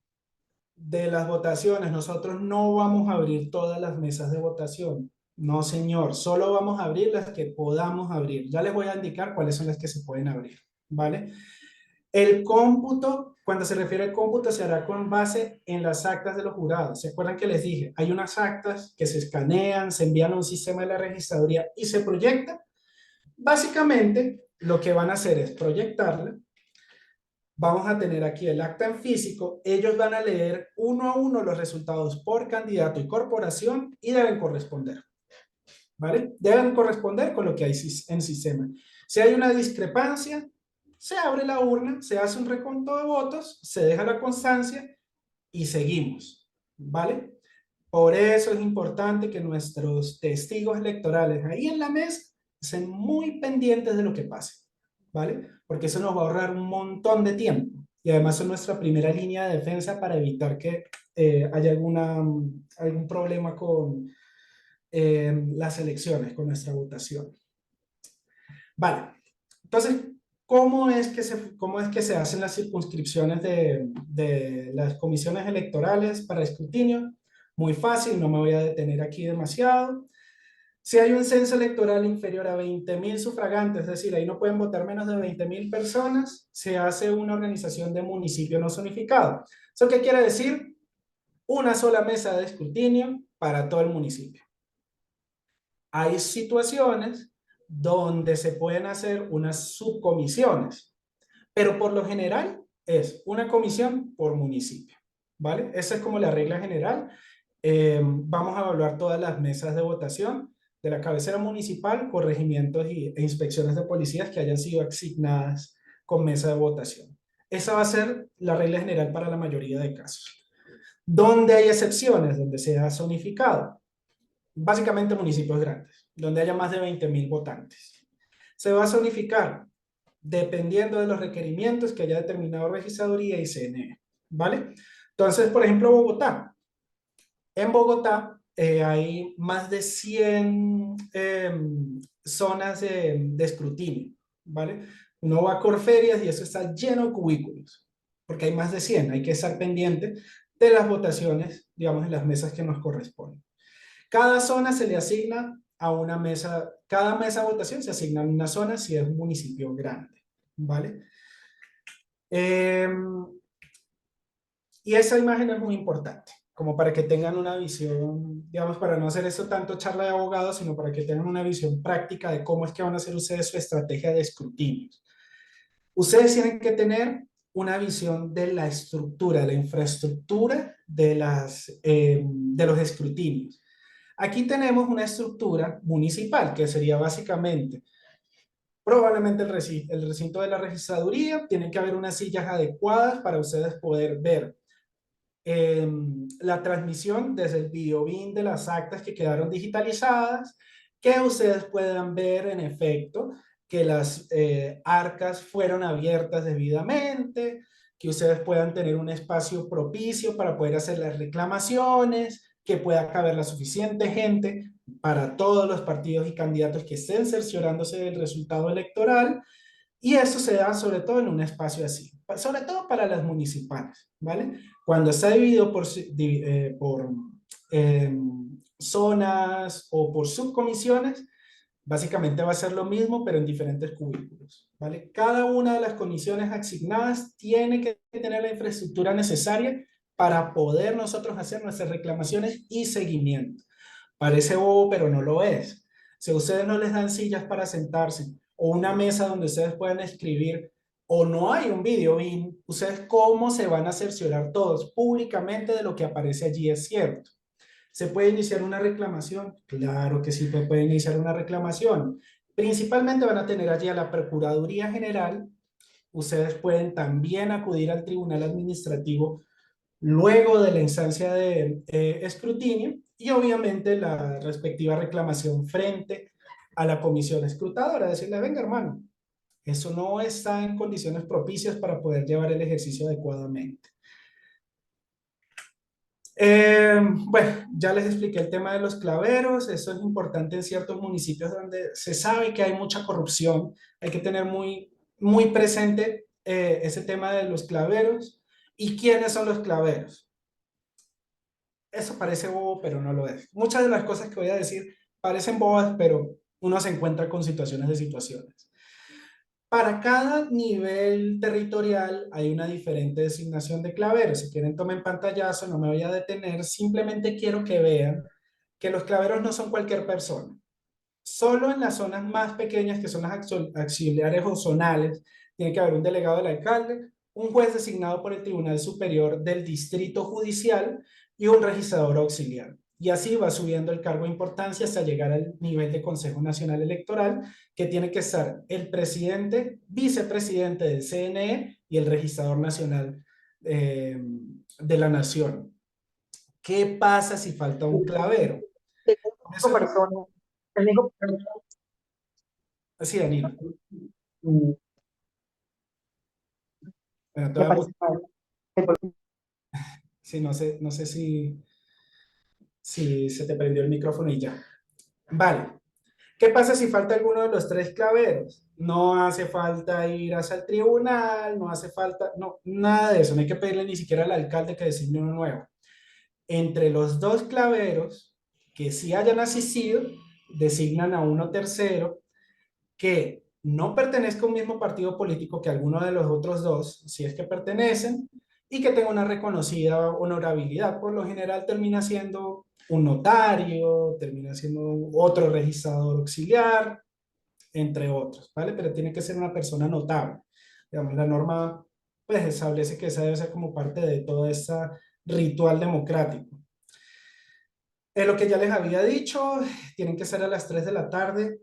de las votaciones, nosotros no vamos a abrir todas las mesas de votación. No, señor. Solo vamos a abrir las que podamos abrir. Ya les voy a indicar cuáles son las que se pueden abrir. ¿Vale? El cómputo, cuando se refiere al cómputo, se hará con base en las actas de los jurados. ¿Se acuerdan que les dije? Hay unas actas que se escanean, se envían a un sistema de la registraduría y se proyectan. Básicamente, lo que van a hacer es proyectarla. Vamos a tener aquí el acta en físico. Ellos van a leer uno a uno los resultados por candidato y corporación y deben corresponder. ¿Vale? Deben corresponder con lo que hay en sistema. Si hay una discrepancia, se abre la urna, se hace un recuento de votos, se deja la constancia y seguimos. ¿Vale? Por eso es importante que nuestros testigos electorales ahí en la mesa estén muy pendientes de lo que pase, ¿vale? Porque eso nos va a ahorrar un montón de tiempo y además es nuestra primera línea de defensa para evitar que haya algún problema con las elecciones, con nuestra votación. Vale, entonces, cómo es que se hacen las circunscripciones de las comisiones electorales para escrutinio? Muy fácil, no me voy a detener aquí demasiado. Si hay un censo electoral inferior a 20.000 sufragantes, es decir, ahí no pueden votar menos de 20.000 personas, se hace una organización de municipio no zonificado. ¿Eso qué quiere decir? Una sola mesa de escrutinio para todo el municipio. Hay situaciones donde se pueden hacer unas subcomisiones, pero por lo general es una comisión por municipio, ¿vale? Esa es como la regla general. Vamos a evaluar todas las mesas de votación de la cabecera municipal, corregimientos e inspecciones de policías que hayan sido asignadas con mesa de votación. Esa va a ser la regla general para la mayoría de casos. ¿Dónde hay excepciones? Donde se ha zonificado. Básicamente municipios grandes, donde haya más de 20.000 votantes. Se va a zonificar dependiendo de los requerimientos que haya determinado registraduría y CNE, ¿vale? Entonces, por ejemplo, Bogotá. En Bogotá hay más de 100 zonas de escrutinio, ¿vale? Uno va a Corferias y eso está lleno de cubículos, porque hay más de 100. Hay que estar pendiente de las votaciones, digamos, en las mesas que nos corresponden. Cada zona se le asigna a una mesa, cada mesa de votación se asigna a una zona si es un municipio grande, ¿vale? Eh, y esa imagen es muy importante, como para que tengan una visión, digamos, para no hacer esto tanto charla de abogados, sino para que tengan una visión práctica de cómo es que van a hacer ustedes su estrategia de escrutinio. Ustedes tienen que tener una visión de la estructura, de la infraestructura de los escrutinios. Aquí tenemos una estructura municipal, que sería básicamente, probablemente el recinto de la registraduría. Tienen que haber unas sillas adecuadas para ustedes poder ver la transmisión desde el videobin de las actas que quedaron digitalizadas, que ustedes puedan ver en efecto que las arcas fueron abiertas debidamente, que ustedes puedan tener un espacio propicio para poder hacer las reclamaciones, que pueda caber la suficiente gente para todos los partidos y candidatos que estén cerciorándose del resultado electoral. Y eso se da sobre todo en un espacio así, sobre todo para las municipales, ¿vale? Cuando está dividido por eh, zonas o por subcomisiones, básicamente va a ser lo mismo, pero en diferentes cubículos, ¿vale? Cada una de las comisiones asignadas tiene que tener la infraestructura necesaria para poder nosotros hacer nuestras reclamaciones y seguimiento. Parece bobo, pero no lo es. Si a ustedes no les dan sillas para sentarse o una mesa donde ustedes puedan escribir o no hay un video BIM, ustedes cómo se van a cerciorar todos públicamente de lo que aparece allí es cierto. ¿Se puede iniciar una reclamación? Claro que sí, puede iniciar una reclamación. Principalmente van a tener allí a la Procuraduría General. Ustedes pueden también acudir al Tribunal Administrativo luego de la instancia de escrutinio y obviamente la respectiva reclamación frente a la comisión escrutadora, decirle, venga hermano, eso no está en condiciones propicias para poder llevar el ejercicio adecuadamente. Bueno, ya les expliqué el tema de los claveros. Eso es importante en ciertos municipios donde se sabe que hay mucha corrupción. Hay que tener muy presente ese tema de los claveros. ¿Y quiénes son los claveros? Eso parece bobo, pero no lo es. Muchas de las cosas que voy a decir parecen bobas, pero uno se encuentra con situaciones de situaciones. Para cada nivel territorial hay una diferente designación de claveros. Si quieren, tomen pantallazo, no me voy a detener. Simplemente quiero que vean que los claveros no son cualquier persona. Solo en las zonas más pequeñas, que son las auxiliares o zonales, tiene que haber un delegado del alcalde, un juez designado por el Tribunal Superior del Distrito Judicial y un registrador auxiliar. Y así va subiendo el cargo de importancia hasta llegar al nivel de Consejo Nacional Electoral, que tiene que estar el presidente, vicepresidente del CNE y el registrador nacional de la nación. ¿Qué pasa si falta un clavero? Eso es Persona, el único así, Danilo. mm, Bueno, me parece mal. sí, no sé si se te prendió el micrófono y ya. Vale. ¿Qué pasa si falta alguno de los tres claveros? No hace falta ir hacia el tribunal, no hace falta, no, nada de eso. No hay que pedirle ni siquiera al alcalde que designe uno nuevo. Entre los dos claveros que sí hayan asistido, designan a uno tercero que no pertenezca a un mismo partido político que alguno de los otros dos, si es que pertenecen, y que tenga una reconocida honorabilidad. Por lo general termina siendo un notario, termina siendo otro registrador auxiliar, entre otros, ¿vale? Pero tiene que ser una persona notable. Digamos, la norma pues establece que esa debe ser como parte de todo este ritual democrático. Es lo que ya les había dicho, tienen que ser a las 3 de la tarde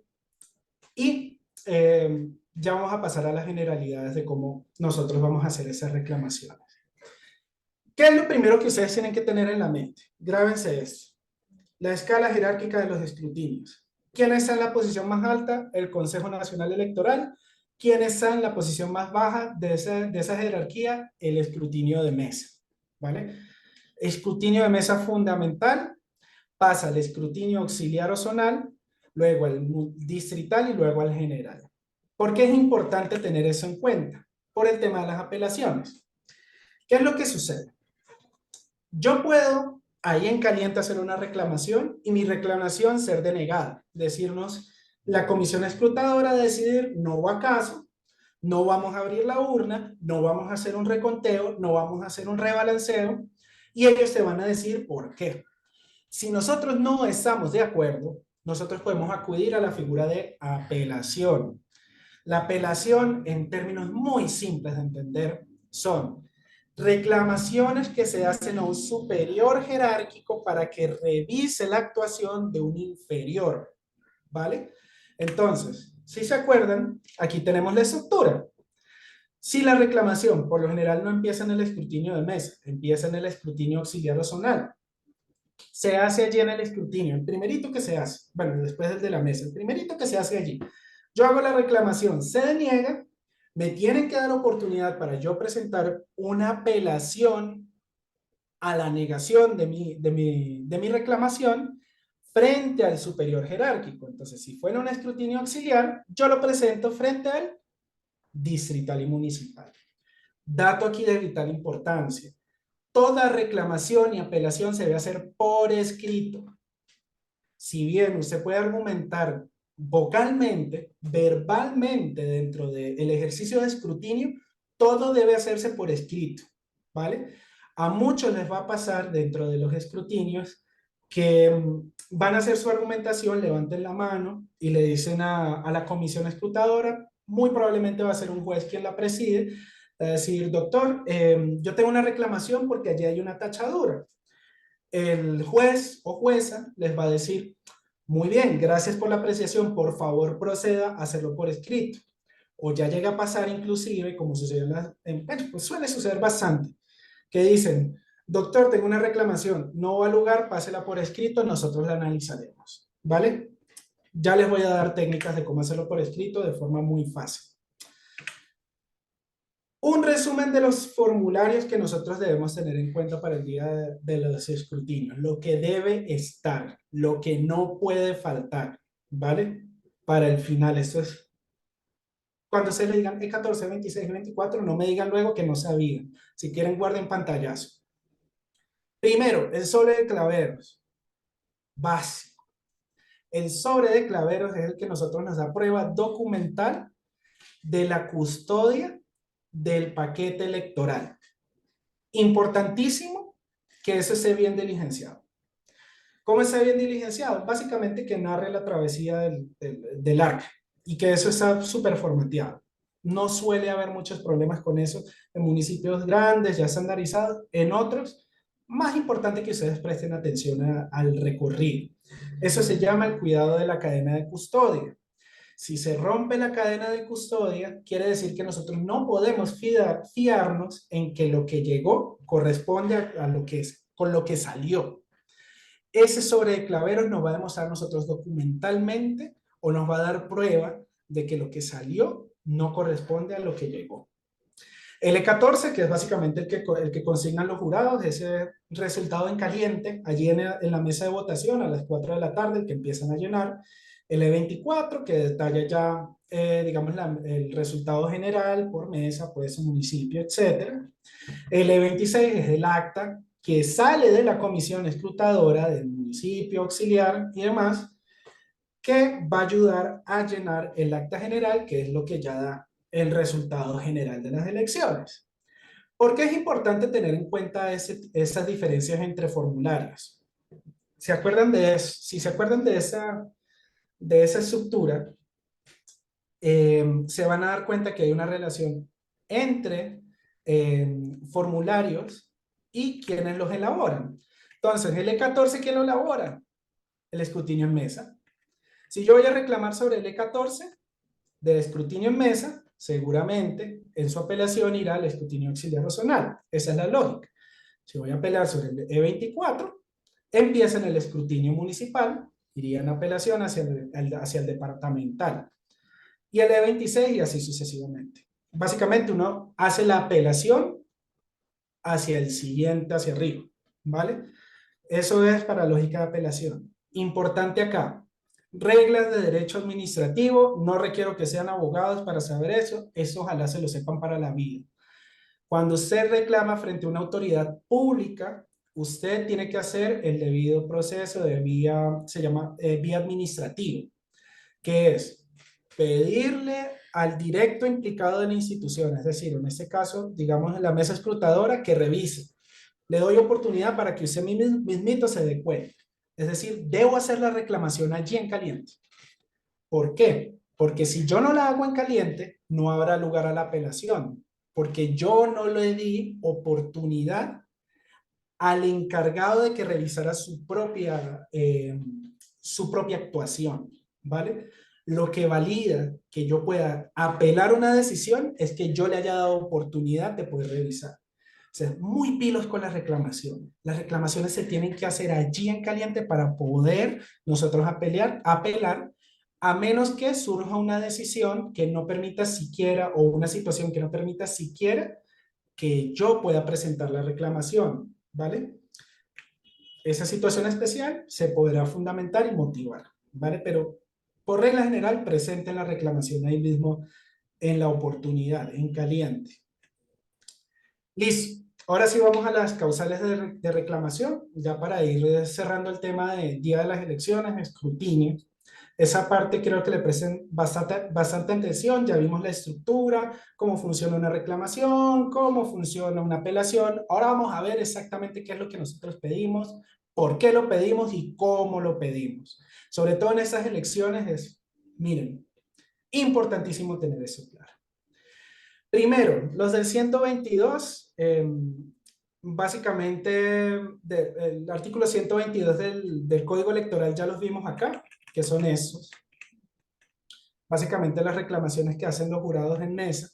y ya vamos a pasar a las generalidades de cómo nosotros vamos a hacer esas reclamaciones. ¿Qué es lo primero que ustedes tienen que tener en la mente? Grábense esto. La escala jerárquica de los escrutinios. ¿Quién está en la posición más alta? El Consejo Nacional Electoral. ¿Quién está en la posición más baja de esa jerarquía? El escrutinio de mesa. ¿Vale? Escrutinio de mesa fundamental, pasa al escrutinio auxiliar o zonal, luego al distrital y luego al general. ¿Por qué es importante tener eso en cuenta? Por el tema de las apelaciones. ¿Qué es lo que sucede? Yo puedo ahí en caliente hacer una reclamación y mi reclamación ser denegada. Decirnos, la comisión escrutadora decidir no va a caso, no vamos a abrir la urna, no vamos a hacer un reconteo, no vamos a hacer un rebalanceo y ellos te van a decir por qué. Si nosotros no estamos de acuerdo, nosotros podemos acudir a la figura de apelación. La apelación, en términos muy simples de entender, son reclamaciones que se hacen a un superior jerárquico para que revise la actuación de un inferior, ¿vale? Entonces, si se acuerdan, aquí tenemos la estructura. Si la reclamación, por lo general, no empieza en el escrutinio de mesa, empieza en el escrutinio auxiliar o zonal, se hace allí en el escrutinio, el primerito que se hace, bueno, después del de la mesa, el primerito que se hace allí. Yo hago la reclamación, se deniega, me tienen que dar oportunidad para yo presentar una apelación a la negación de mi reclamación frente al superior jerárquico. Entonces, si fuera un escrutinio auxiliar, yo lo presento frente al distrital y municipal. Dato aquí de vital importancia. Toda reclamación y apelación se debe hacer por escrito. Si bien usted puede argumentar vocalmente, verbalmente dentro del ejercicio de escrutinio, todo debe hacerse por escrito, ¿vale? A muchos les va a pasar dentro de los escrutinios que van a hacer su argumentación, levanten la mano y le dicen a la comisión escrutadora, muy probablemente va a ser un juez quien la preside, va a decir, doctor, yo tengo una reclamación porque allí hay una tachadura. El juez o jueza les va a decir, muy bien, gracias por la apreciación, por favor proceda a hacerlo por escrito. O ya llega a pasar inclusive, como sucede bueno, pues suele suceder bastante, que dicen, doctor, tengo una reclamación, no va a lugar, pásela por escrito, nosotros la analizaremos, ¿vale? Ya les voy a dar técnicas de cómo hacerlo por escrito de forma muy fácil. Un resumen de los formularios que nosotros debemos tener en cuenta para el día de los escrutinios. Lo que debe estar, lo que no puede faltar, ¿vale? Para el final, esto es, cuando se le digan E14, 26, 24, no me digan luego que no sabían. Si quieren, guarden pantallazo. Primero, el sobre de claveros, básico. El sobre de claveros es el que nosotros nos da prueba documental de la custodia del paquete electoral. Importantísimo que eso esté bien diligenciado. ¿Cómo está bien diligenciado? Básicamente que narre la travesía del arca y que eso está súper formateado. No suele haber muchos problemas con eso en municipios grandes, ya estandarizados. En otros, más importante que ustedes presten atención al recorrido. Eso se llama el cuidado de la cadena de custodia. Si se rompe la cadena de custodia, quiere decir que nosotros no podemos fiarnos en que lo que llegó corresponde a lo que es, con lo que salió. Ese sobre de claveros nos va a demostrar nosotros documentalmente o nos va a dar prueba de que lo que salió no corresponde a lo que llegó. El E14, que es básicamente el que consignan los jurados, ese resultado en caliente, allí en la mesa de votación a las 4 de la tarde, el que empiezan a llenar. El E24, que detalla ya, digamos, el resultado general por mesa, pues municipio, etcétera. El E26 es el acta que sale de la comisión escrutadora del municipio auxiliar y demás, que va a ayudar a llenar el acta general, que es lo que ya da el resultado general de las elecciones. ¿Por qué es importante tener en cuenta esas diferencias entre formularios? ¿Se acuerdan de eso? Si se acuerdan de esa estructura, se van a dar cuenta que hay una relación entre formularios y quienes los elaboran. Entonces, el E14, ¿quién lo elabora? El escrutinio en mesa. Si yo voy a reclamar sobre el E14 del escrutinio en mesa, seguramente en su apelación irá al escrutinio auxiliar zonal. Esa es la lógica. Si voy a apelar sobre el E24, empieza en el escrutinio municipal, iría en apelación hacia el departamental. Y el E26 y así sucesivamente. Básicamente uno hace la apelación hacia el siguiente, hacia arriba, ¿vale? Eso es para lógica de apelación. Importante acá, reglas de derecho administrativo, no requiero que sean abogados para saber eso ojalá se lo sepan para la vida. Cuando usted reclama frente a una autoridad pública, usted tiene que hacer el debido proceso de vía, se llama vía administrativa, que es pedirle al directo implicado de la institución, es decir, en este caso, digamos, en la mesa escrutadora, que revise. Le doy oportunidad para que usted mismito se dé cuenta. Es decir, debo hacer la reclamación allí en caliente. ¿Por qué? Porque si yo no la hago en caliente, no habrá lugar a la apelación, porque yo no le di oportunidad al encargado de que revisara su propia actuación, ¿vale? Lo que valida que yo pueda apelar una decisión es que yo le haya dado oportunidad de poder revisar. O sea, muy pilos con las reclamaciones. Las reclamaciones se tienen que hacer allí en caliente para poder nosotros apelar, a menos que surja una decisión que no permita siquiera, o una situación que no permita siquiera que yo pueda presentar la reclamación, ¿vale? Esa situación especial se podrá fundamentar y motivar, ¿vale? Pero por regla general presenten la reclamación ahí mismo en la oportunidad, en caliente. Listo. Ahora sí vamos a las causales de reclamación, ya para ir cerrando el tema de día de las elecciones, escrutinio. Esa parte creo que le presten bastante atención, ya vimos la estructura, cómo funciona una reclamación, cómo funciona una apelación. Ahora vamos a ver exactamente qué es lo que nosotros pedimos, por qué lo pedimos y cómo lo pedimos. Sobre todo en estas elecciones miren, importantísimo tener eso claro. Primero, los del 122, básicamente el artículo 122 del Código Electoral ya los vimos acá, que son esos. Básicamente las reclamaciones que hacen los jurados en mesa.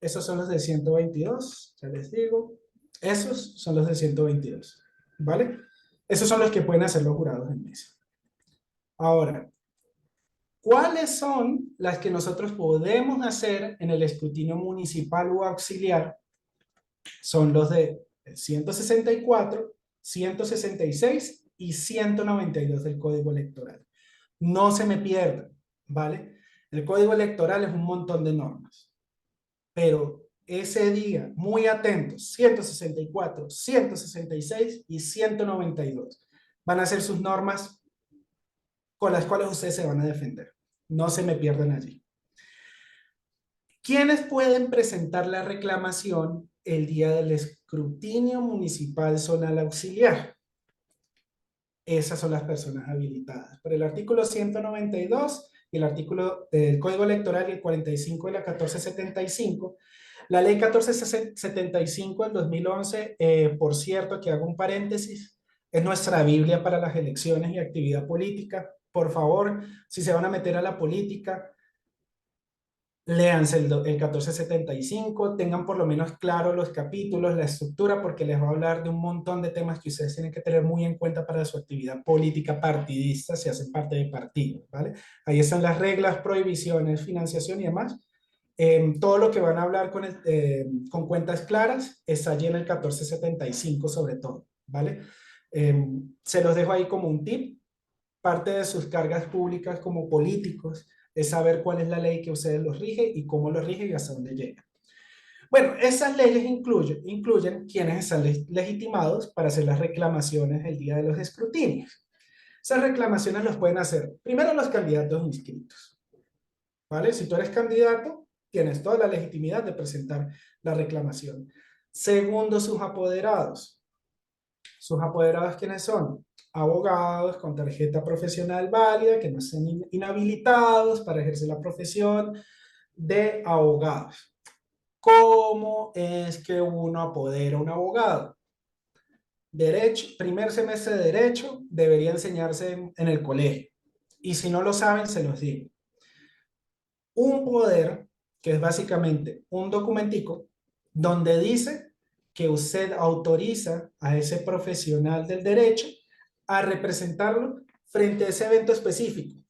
Esos son los del 122, ya les digo. Esos son los del 122, ¿vale? Esos son los que pueden hacer los jurados en mesa. Ahora, ¿cuáles son las que nosotros podemos hacer en el escrutinio municipal o auxiliar? Son los de 164, 166 y 192 del Código Electoral. No se me pierdan, ¿vale? El Código Electoral es un montón de normas, pero ese día, muy atentos, 164, 166 y 192 van a ser sus normas con las cuales ustedes se van a defender. No se me pierdan allí. ¿Quiénes pueden presentar la reclamación el día del escrutinio municipal zonal auxiliar? Esas son las personas habilitadas. Por el artículo 192 y el artículo del Código Electoral y el 45 de la 1475. La ley 1475 del 2011, por cierto, que hago un paréntesis, es nuestra Biblia para las elecciones y actividad política. Por favor, si se van a meter a la política, léanse el 1475, tengan por lo menos claro los capítulos, la estructura, porque les va a hablar de un montón de temas que ustedes tienen que tener muy en cuenta para su actividad política partidista, si hacen parte de partidos, ¿vale? Ahí están las reglas, prohibiciones, financiación y demás. Todo lo que van a hablar con cuentas claras está allí en el 1475 sobre todo, ¿vale? Se los dejo ahí como un tip. Parte de sus cargas públicas como políticos es saber cuál es la ley que ustedes los rige y cómo los rige y hasta dónde llega. Bueno, esas leyes incluyen quienes están legitimados para hacer las reclamaciones el día de los escrutinios. Esas reclamaciones las pueden hacer primero los candidatos inscritos, ¿vale? Si tú eres candidato, tienes toda la legitimidad de presentar la reclamación. Segundo, sus apoderados. ¿Sus apoderados quiénes son? Abogados con tarjeta profesional válida, que no estén inhabilitados para ejercer la profesión de abogados. ¿Cómo es que uno apodera a un abogado? Derecho, primer semestre de Derecho debería enseñarse en el colegio. Y si no lo saben, se los digo. Un poder, que es básicamente un documentico, donde dice que usted autoriza a ese profesional del derecho a representarlo frente a ese evento específico,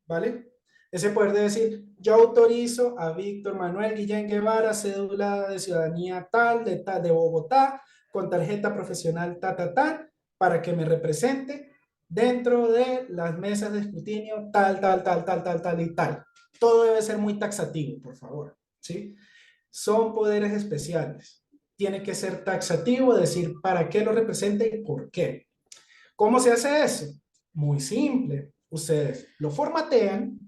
¿vale? Ese poder de decir, yo autorizo a Víctor Manuel Guillén Guevara, cédula de ciudadanía tal, de Bogotá, con tarjeta profesional para que me represente dentro de las mesas de escrutinio tal y tal. Todo debe ser muy taxativo, por favor, ¿sí? Son poderes especiales. Tiene que ser taxativo, decir para qué lo representa y por qué. ¿Cómo se hace eso? Muy simple. Ustedes lo formatean,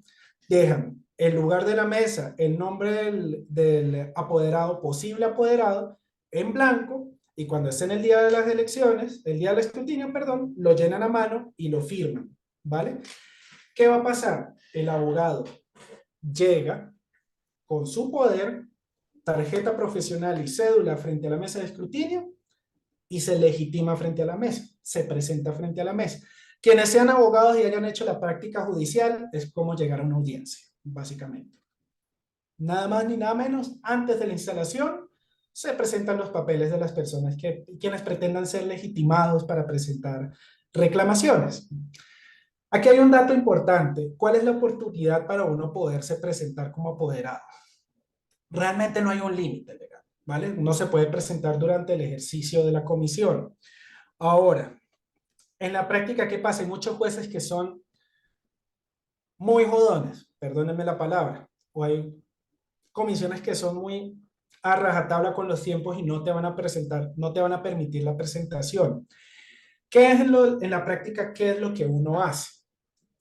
dejan el lugar de la mesa, el nombre del apoderado, posible apoderado, en blanco, y cuando estén el día de las elecciones, el día del escrutinio, perdón, lo llenan a mano y lo firman, ¿vale? ¿Qué va a pasar? El abogado llega con su poder, tarjeta profesional y cédula frente a la mesa de escrutinio y se legitima frente a la mesa, se presenta frente a la mesa. Quienes sean abogados y hayan hecho la práctica judicial es como llegar a una audiencia, básicamente. Nada más ni nada menos, antes de la instalación se presentan los papeles de las personas quienes pretendan ser legitimados para presentar reclamaciones. Aquí hay un dato importante. ¿Cuál es la oportunidad para uno poderse presentar como apoderado? Realmente no hay un límite legal, ¿vale? Uno se puede presentar durante el ejercicio de la comisión. Ahora, en la práctica, ¿qué pasa? Hay muchos jueces que son muy jodones, perdónenme la palabra, o hay comisiones que son muy a rajatabla con los tiempos y no te van a presentar, no te van a permitir la presentación. ¿Qué es en la práctica, qué es lo que uno hace?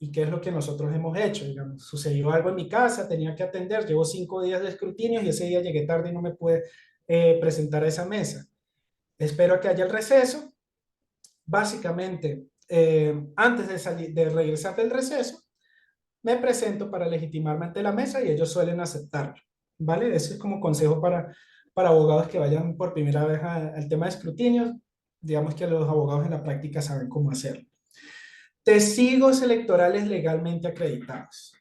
¿Y qué es lo que nosotros hemos hecho? Digamos, sucedió algo en mi casa, tenía que atender, llevo 5 días de escrutinio y ese día llegué tarde y no me pude presentar a esa mesa. Espero a que haya el receso. Básicamente, antes de salir, de regresar del receso, me presento para legitimarme ante la mesa y ellos suelen aceptarlo, ¿vale? Ese es como consejo para abogados que vayan por primera vez al tema de escrutinio. Digamos que los abogados en la práctica saben cómo hacerlo. Testigos electorales legalmente acreditados.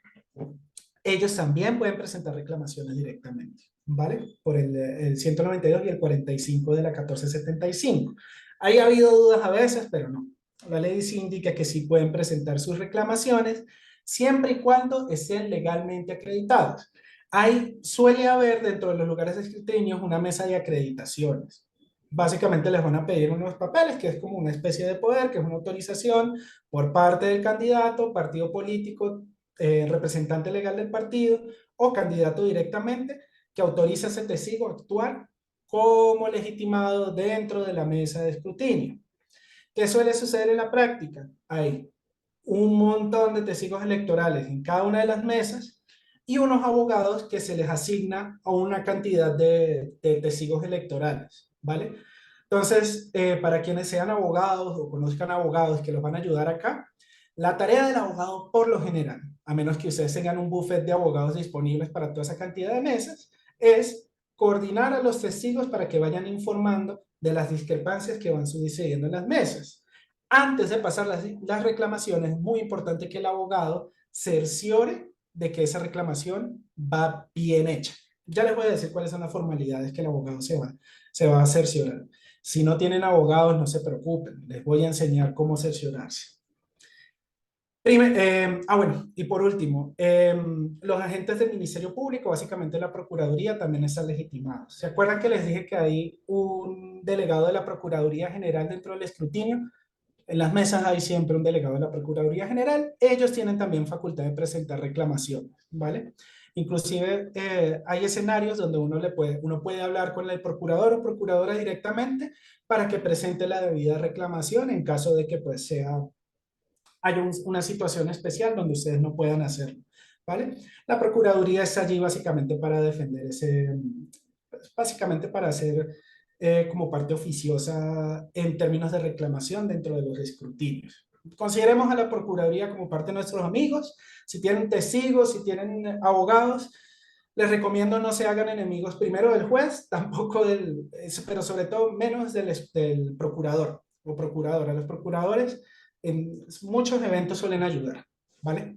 Ellos también pueden presentar reclamaciones directamente, ¿vale? Por el 192 y el 45 de la 1475. Ahí ha habido dudas a veces, pero no. La ley sí indica que sí pueden presentar sus reclamaciones siempre y cuando estén legalmente acreditados. Ahí suele haber dentro de los lugares de escrutinio una mesa de acreditaciones. Básicamente les van a pedir unos papeles, que es como una especie de poder, que es una autorización por parte del candidato, partido político, representante legal del partido o candidato directamente, que autoriza a ese testigo a actuar como legitimado dentro de la mesa de escrutinio. ¿Qué suele suceder en la práctica? Hay un montón de testigos electorales en cada una de las mesas y unos abogados que se les asigna a una cantidad de testigos electorales, ¿vale? Entonces, para quienes sean abogados o conozcan abogados que los van a ayudar acá, la tarea del abogado por lo general, a menos que ustedes tengan un buffet de abogados disponibles para toda esa cantidad de mesas, es coordinar a los testigos para que vayan informando de las discrepancias que van sucediendo en las mesas. Antes de pasar las reclamaciones, es muy importante que el abogado cerciore de que esa reclamación va bien hecha. Ya les voy a decir cuáles son las formalidades que el abogado se va a cerciorar. Si no tienen abogados, no se preocupen, les voy a enseñar cómo cerciorarse. Bueno, y por último, los agentes del Ministerio Público, básicamente la Procuraduría, también están legitimados. ¿Se acuerdan que les dije que hay un delegado de la Procuraduría General dentro del escrutinio? En las mesas hay siempre un delegado de la Procuraduría General. Ellos tienen también facultad de presentar reclamaciones, ¿vale? Inclusive hay escenarios donde uno puede hablar con el procurador o procuradora directamente para que presente la debida reclamación en caso de que pues haya una situación especial donde ustedes no puedan hacerlo, ¿vale? La Procuraduría está allí básicamente para defender pues, básicamente para hacer como parte oficiosa en términos de reclamación dentro de los escrutinios. Consideremos a la Procuraduría como parte de nuestros amigos. Si tienen testigos, si tienen abogados, les recomiendo no se hagan enemigos primero del juez, tampoco pero sobre todo menos del procurador o procuradora. Los procuradores en muchos eventos suelen ayudar, ¿vale?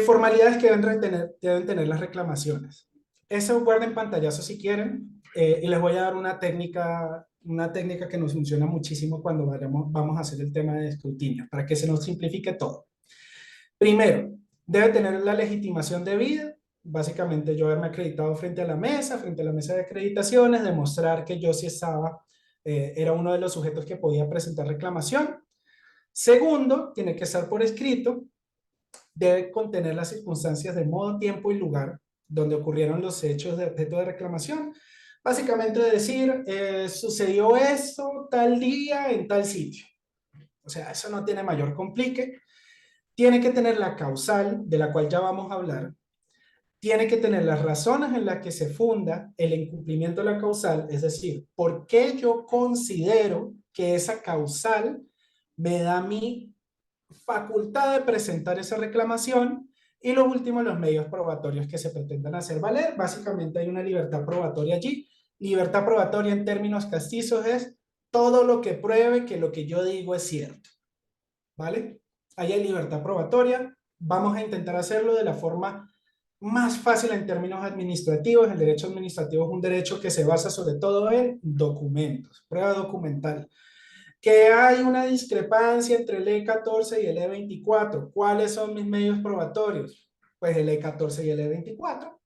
Formalidades que deben tener las reclamaciones. Eso guarden pantallazo si quieren y les voy a dar una técnica que nos funciona muchísimo cuando vamos a hacer el tema de escrutinio, para que se nos simplifique todo. Primero, debe tener la legitimación debida, básicamente yo haberme acreditado frente a la mesa de acreditaciones, demostrar que yo sí era uno de los sujetos que podía presentar reclamación. Segundo, tiene que estar por escrito, debe contener las circunstancias de modo, tiempo y lugar donde ocurrieron los hechos de objeto de reclamación. Básicamente decir, sucedió esto tal día en tal sitio. O sea, eso no tiene mayor complique. Tiene que tener la causal, de la cual ya vamos a hablar. Tiene que tener las razones en las que se funda el incumplimiento de la causal, es decir, por qué yo considero que esa causal me da mi facultad de presentar esa reclamación. Y lo último, los medios probatorios que se pretendan hacer valer. Básicamente hay una libertad probatoria allí. Libertad probatoria en términos castizos es todo lo que pruebe que lo que yo digo es cierto, ¿vale? Ahí hay libertad probatoria. Vamos a intentar hacerlo de la forma más fácil en términos administrativos. El derecho administrativo es un derecho que se basa sobre todo en documentos, prueba documental. Que hay una discrepancia entre el E14 y el E24. ¿Cuáles son mis medios probatorios? Pues el E14 y el E24.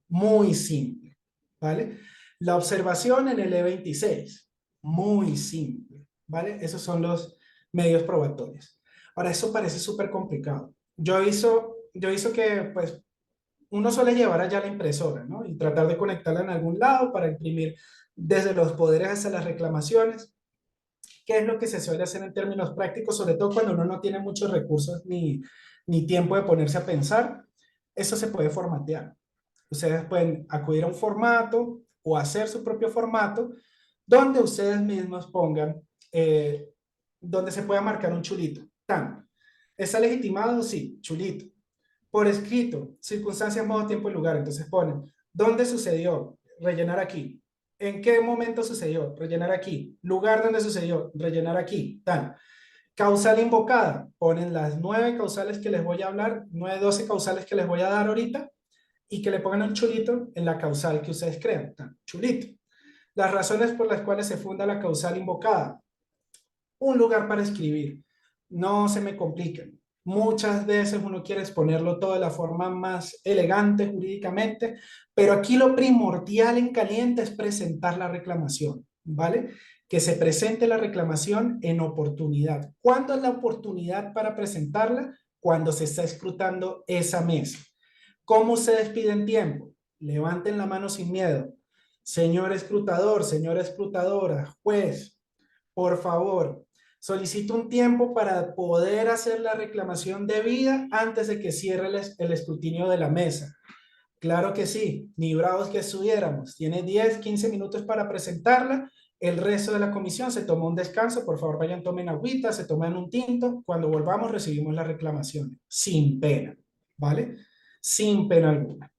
Muy simple, ¿vale? La observación en el E26. Muy simple, ¿vale? Esos son los medios probatorios. Ahora, eso parece súper complicado. Yo hizo que, pues, uno suele llevar allá la impresora, ¿no? Y tratar de conectarla en algún lado para imprimir desde los poderes hasta las reclamaciones. ¿Qué es lo que se suele hacer en términos prácticos, sobre todo cuando uno no tiene muchos recursos ni tiempo de ponerse a pensar? Eso se puede formatear. Ustedes pueden acudir a un formato o hacer su propio formato donde ustedes mismos pongan, donde se pueda marcar un chulito. Tan, ¿está legitimado? Sí, chulito. Por escrito, circunstancias, modo, tiempo y lugar. Entonces ponen, ¿dónde sucedió? Rellenar aquí. ¿En qué momento sucedió? Rellenar aquí. Lugar donde sucedió, rellenar aquí. Tal. Causal invocada. Ponen las 9 causales que les voy a hablar, 9, 12 causales que les voy a dar ahorita y que le pongan un chulito en la causal que ustedes crean. Tal. Chulito. Las razones por las cuales se funda la causal invocada. Un lugar para escribir. No se me compliquen. Muchas veces uno quiere exponerlo todo de la forma más elegante jurídicamente, pero aquí lo primordial en caliente es presentar la reclamación, ¿vale? Que se presente la reclamación en oportunidad. ¿Cuándo es la oportunidad para presentarla? Cuando se está escrutando esa mesa. ¿Cómo se despide en tiempo? Levanten la mano sin miedo. Señor escrutador, señora escrutadora, juez, por favor, Solicito un tiempo para poder hacer la reclamación debida antes de que cierre el escrutinio de la mesa. Claro que sí, ni bravos que estuviéramos. Tiene 10, 15 minutos para presentarla. El resto de la comisión se tomó un descanso. Por favor, vayan, tomen agüita, se toman un tinto. Cuando volvamos, recibimos las reclamaciones. Sin pena, ¿vale? Sin pena alguna.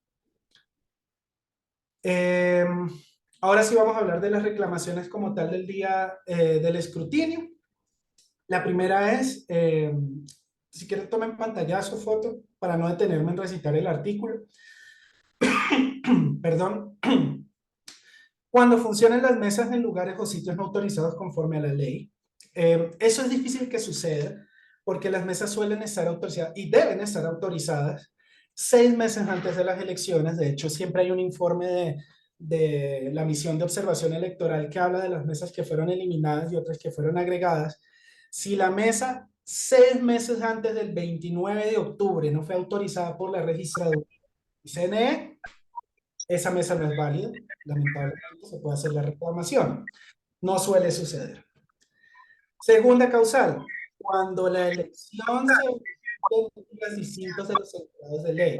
Eh, Ahora sí vamos a hablar de las reclamaciones como tal del día del escrutinio. La primera es, si quieren tomen pantallazo, foto, para no detenerme en recitar el artículo. Perdón. Cuando funcionan las mesas en lugares o sitios no autorizados conforme a la ley. Eso es difícil que suceda porque las mesas suelen estar autorizadas y deben estar autorizadas 6 meses antes de las elecciones. De hecho, siempre hay un informe de la misión de observación electoral que habla de las mesas que fueron eliminadas y otras que fueron agregadas. Si la mesa 6 meses antes del 29 de octubre no fue autorizada por la registraduría y CNE, esa mesa no es válida, lamentablemente se puede hacer la reclamación. No suele suceder. Segunda causal, cuando la elección se en días distintos de los señalados de ley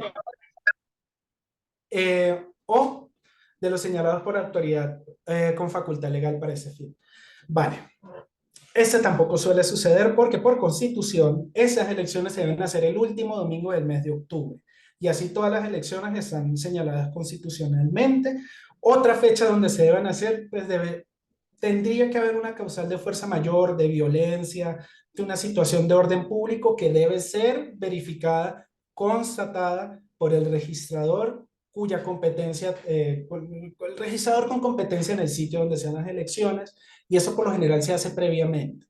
o de los señalados por autoridad con facultad legal para ese fin. Vale, este tampoco suele suceder porque por constitución esas elecciones se deben hacer el último domingo del mes de octubre. Y así todas las elecciones están señaladas constitucionalmente. Otra fecha donde se deben hacer, pues tendría que haber una causal de fuerza mayor, de violencia, de una situación de orden público que debe ser verificada, constatada por el registrador cuya competencia, el registrador con competencia en el sitio donde sean las elecciones, y eso por lo general se hace previamente.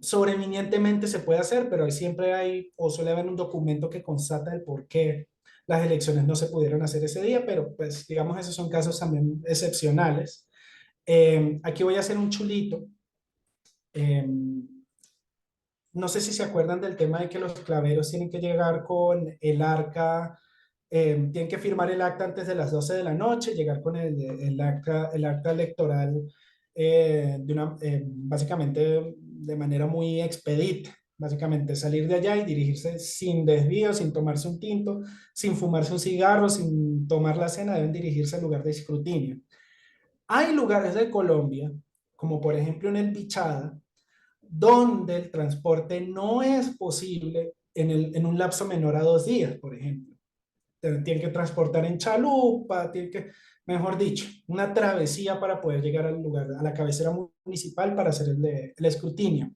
Sobrevivientemente se puede hacer, pero siempre hay o suele haber un documento que constata el por qué las elecciones no se pudieron hacer ese día, pero pues digamos esos son casos también excepcionales. Aquí voy a hacer un chulito. Eh, no sé si se acuerdan del tema de que los claveros tienen que llegar con el arca, tienen que firmar el acta antes de las 12 de la noche, llegar con el acta electoral básicamente de manera muy expedita. Básicamente salir de allá y dirigirse sin desvío, sin tomarse un tinto, sin fumarse un cigarro, sin tomar la cena, deben dirigirse al lugar de escrutinio. Hay lugares de Colombia, como por ejemplo en el Bichada, donde el transporte no es posible en un lapso menor a 2 días, por ejemplo. Tienen que transportar en chalupa, mejor dicho, una travesía para poder llegar al lugar, a la cabecera municipal para hacer el escrutinio.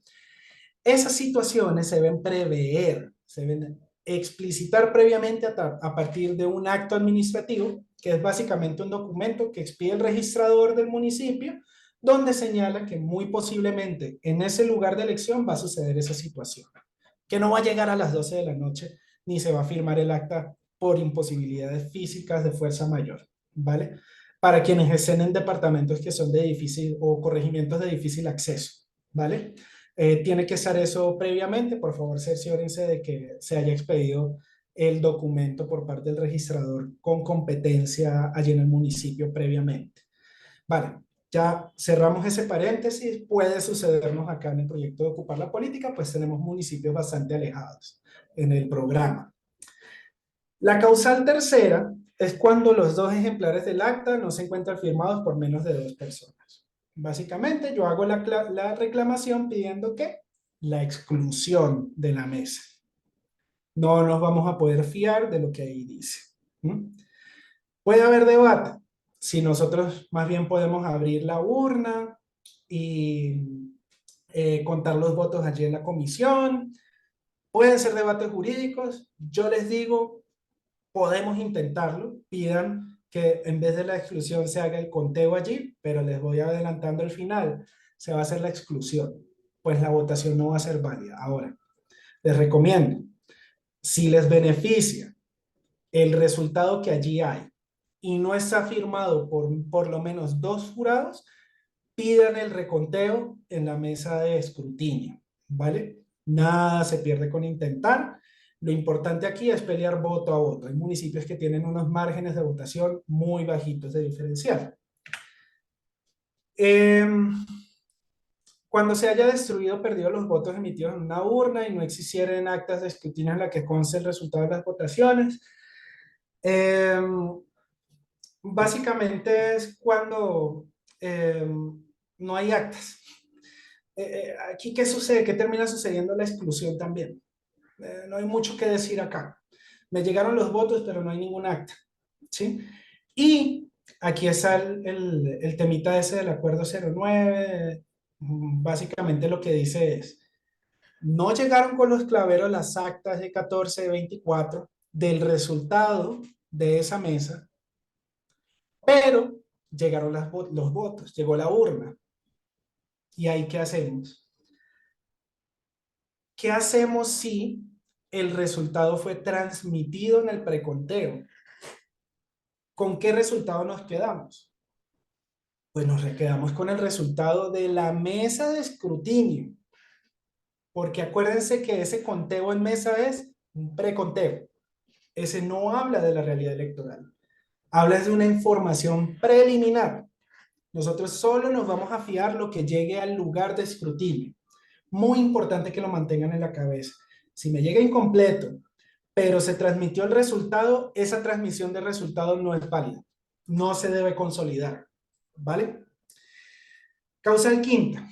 Esas situaciones se deben prever, se deben explicitar previamente a partir de un acto administrativo, que es básicamente un documento que expide el registrador del municipio, donde señala que muy posiblemente en ese lugar de elección va a suceder esa situación, que no va a llegar a las 12 de la noche ni se va a firmar el acta por imposibilidades físicas de fuerza mayor, ¿vale? Para quienes estén en departamentos que son de difícil o corregimientos de difícil acceso, ¿vale? Tiene que estar eso previamente. Por favor, cerciórense de que se haya expedido el documento por parte del registrador con competencia allí en el municipio previamente. Vale, ya cerramos ese paréntesis. Puede sucedernos acá en el proyecto de Ocupar la Política, pues tenemos municipios bastante alejados en el programa. La causal tercera es cuando los dos ejemplares del acta no se encuentran firmados por menos de 2 personas. Básicamente, yo hago la reclamación pidiendo que la exclusión de la mesa. No nos vamos a poder fiar de lo que ahí dice. ¿Mm? Puede haber debate. Si nosotros más bien podemos abrir la urna y contar los votos allí en la comisión. Pueden ser debates jurídicos. Yo les digo, podemos intentarlo. Pidan que en vez de la exclusión se haga el conteo allí, pero les voy adelantando el final. Se va a hacer la exclusión, pues la votación no va a ser válida. Ahora, les recomiendo, si les beneficia el resultado que allí hay y no está firmado por lo menos 2 jurados, pidan el reconteo en la mesa de escrutinio, ¿vale? Nada se pierde con intentar. Lo importante aquí es pelear voto a voto. Hay municipios que tienen unos márgenes de votación muy bajitos de diferencial. Cuando se haya destruido o perdido los votos emitidos en una urna y no existieran actas de escrutinio en la que conste el resultado de las votaciones. Eh, Básicamente es cuando no hay actas. Aquí, ¿qué sucede? ¿Qué termina sucediendo? La exclusión también. No hay mucho que decir acá. Me llegaron los votos, pero no hay ningún acta. ¿Sí? Y aquí está el temita ese del acuerdo 09. Básicamente lo que dice es, no llegaron con los claveros las actas de 14 de 24 del resultado de esa mesa, pero llegaron los votos, llegó la urna. ¿Y ahí qué hacemos? ¿Qué hacemos si el resultado fue transmitido en el preconteo? ¿Con qué resultado nos quedamos? Pues nos quedamos con el resultado de la mesa de escrutinio, porque acuérdense que ese conteo en mesa es un preconteo. Ese no habla de la realidad electoral, habla de una información preliminar. Nosotros solo nos vamos a fiar lo que llegue al lugar de escrutinio. Muy importante que lo mantengan en la cabeza. Si me llega incompleto, pero se transmitió el resultado, esa transmisión de resultado no es válida. No se debe consolidar. ¿Vale? Causal quinta.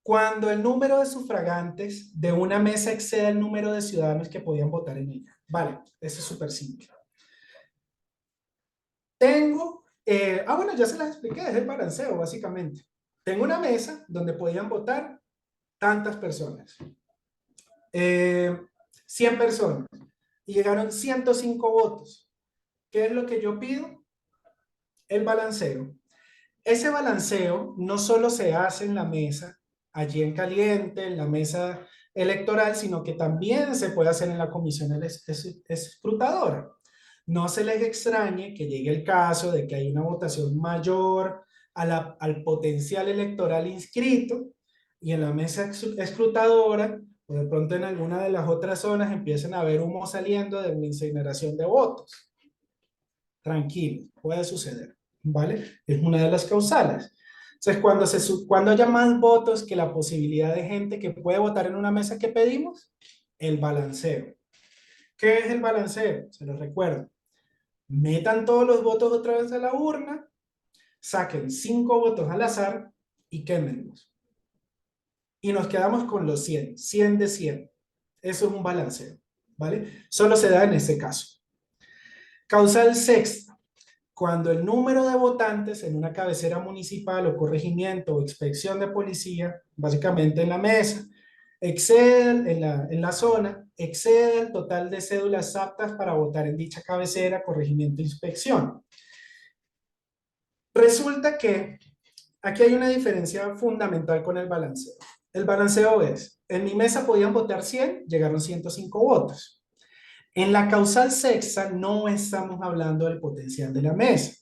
Cuando el número de sufragantes de una mesa excede el número de ciudadanos que podían votar en ella. Vale, eso es súper simple. Bueno, ya se las expliqué, es el balanceo, básicamente. Tengo una mesa donde podían votar tantas personas. Eh, 100 personas. Y llegaron 105 votos. ¿Qué es lo que yo pido? El balanceo. Ese balanceo no solo se hace en la mesa, allí en caliente, en la mesa electoral, sino que también se puede hacer en la comisión escrutadora. No se les extrañe que llegue el caso de que hay una votación mayor al potencial electoral inscrito y en la mesa escrutadora, o de pronto en alguna de las otras zonas empiecen a ver humo saliendo de una incineración de votos. Tranquilo, puede suceder, ¿vale? Es una de las causales. Entonces, cuando haya más votos que la posibilidad de gente que puede votar en una mesa que pedimos, el balanceo. ¿Qué es el balanceo? Se los recuerdo. Metan todos los votos otra vez a la urna, saquen 5 votos al azar y quémenlos. Y nos quedamos con los 100, 100 de 100. Eso es un balanceo, ¿vale? Solo se da en ese caso. Causal sexta. Cuando el número de votantes en una cabecera municipal o corregimiento o inspección de policía, básicamente en la mesa, excede en la zona, excede el total de cédulas aptas para votar en dicha cabecera, corregimiento e inspección. Resulta que aquí hay una diferencia fundamental con el balanceo. El balanceo es, en mi mesa podían votar 100, llegaron 105 votos. En la causal sexta no estamos hablando del potencial de la mesa.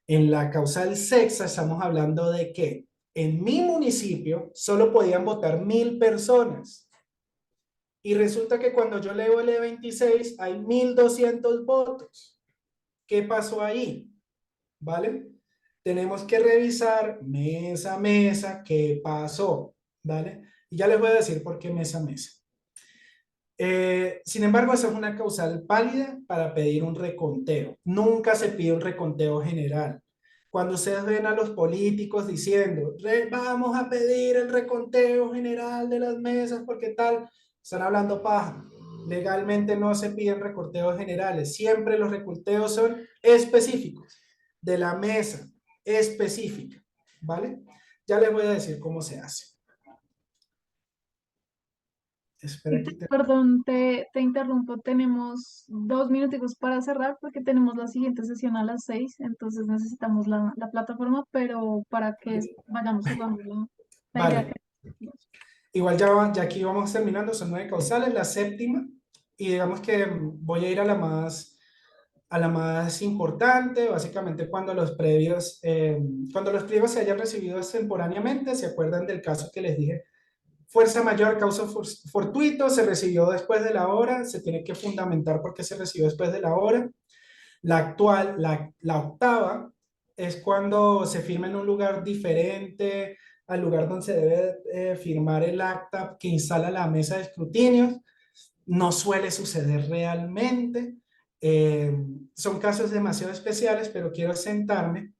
En la causal sexta estamos hablando de que en mi municipio solo podían votar 1000 personas. Y resulta que cuando yo leo el E26 hay 1200 votos. ¿Qué pasó ahí? ¿Vale? Tenemos que revisar mesa a mesa qué pasó. ¿Vale? Y ya les voy a decir por qué mesa a mesa. Sin embargo, esa es una causal válida para pedir un reconteo. Nunca se pide un reconteo general. Cuando ustedes ven a los políticos diciendo, vamos a pedir el reconteo general de las mesas porque tal, están hablando paja. Legalmente no se piden reconteos generales. Siempre los reconteos son específicos, de la mesa específica. ¿Vale? Ya les voy a decir cómo se hace. Espera que Perdón, te interrumpo. Tenemos 2 minutos para cerrar porque tenemos la siguiente sesión a las 6, entonces necesitamos la plataforma, pero para que vayamos cerrando la idea que Vale. Igual ya aquí vamos terminando, son 9 causales, la séptima, y digamos que voy a ir a la más importante, básicamente cuando los pliegos se hayan recibido extemporáneamente, ¿se acuerdan del caso que les dije? Fuerza mayor, causa fortuito, se recibió después de la hora, se tiene que fundamentar porque se recibió después de la hora. La octava, es cuando se firma en un lugar diferente al lugar donde se debe firmar el acta que instala la mesa de escrutinios. No suele suceder realmente. Eh, Son casos demasiado especiales, pero quiero sentarme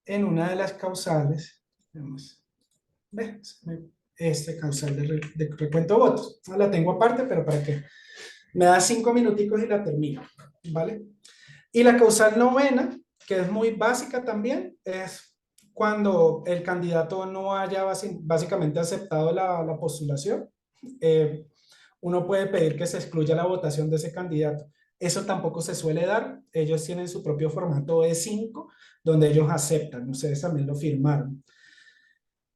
en una de las causales. Vamos, ve, este causal de recuento de votos. No la tengo aparte, pero para que me da 5 minuticos y la termino, ¿vale? Y la causal novena, que es muy básica también, es cuando el candidato no haya básicamente aceptado la postulación. Eh, Uno puede pedir que se excluya la votación de ese candidato. Eso tampoco se suele dar. Ellos tienen su propio formato E5, donde ellos aceptan. Ustedes también lo firmaron.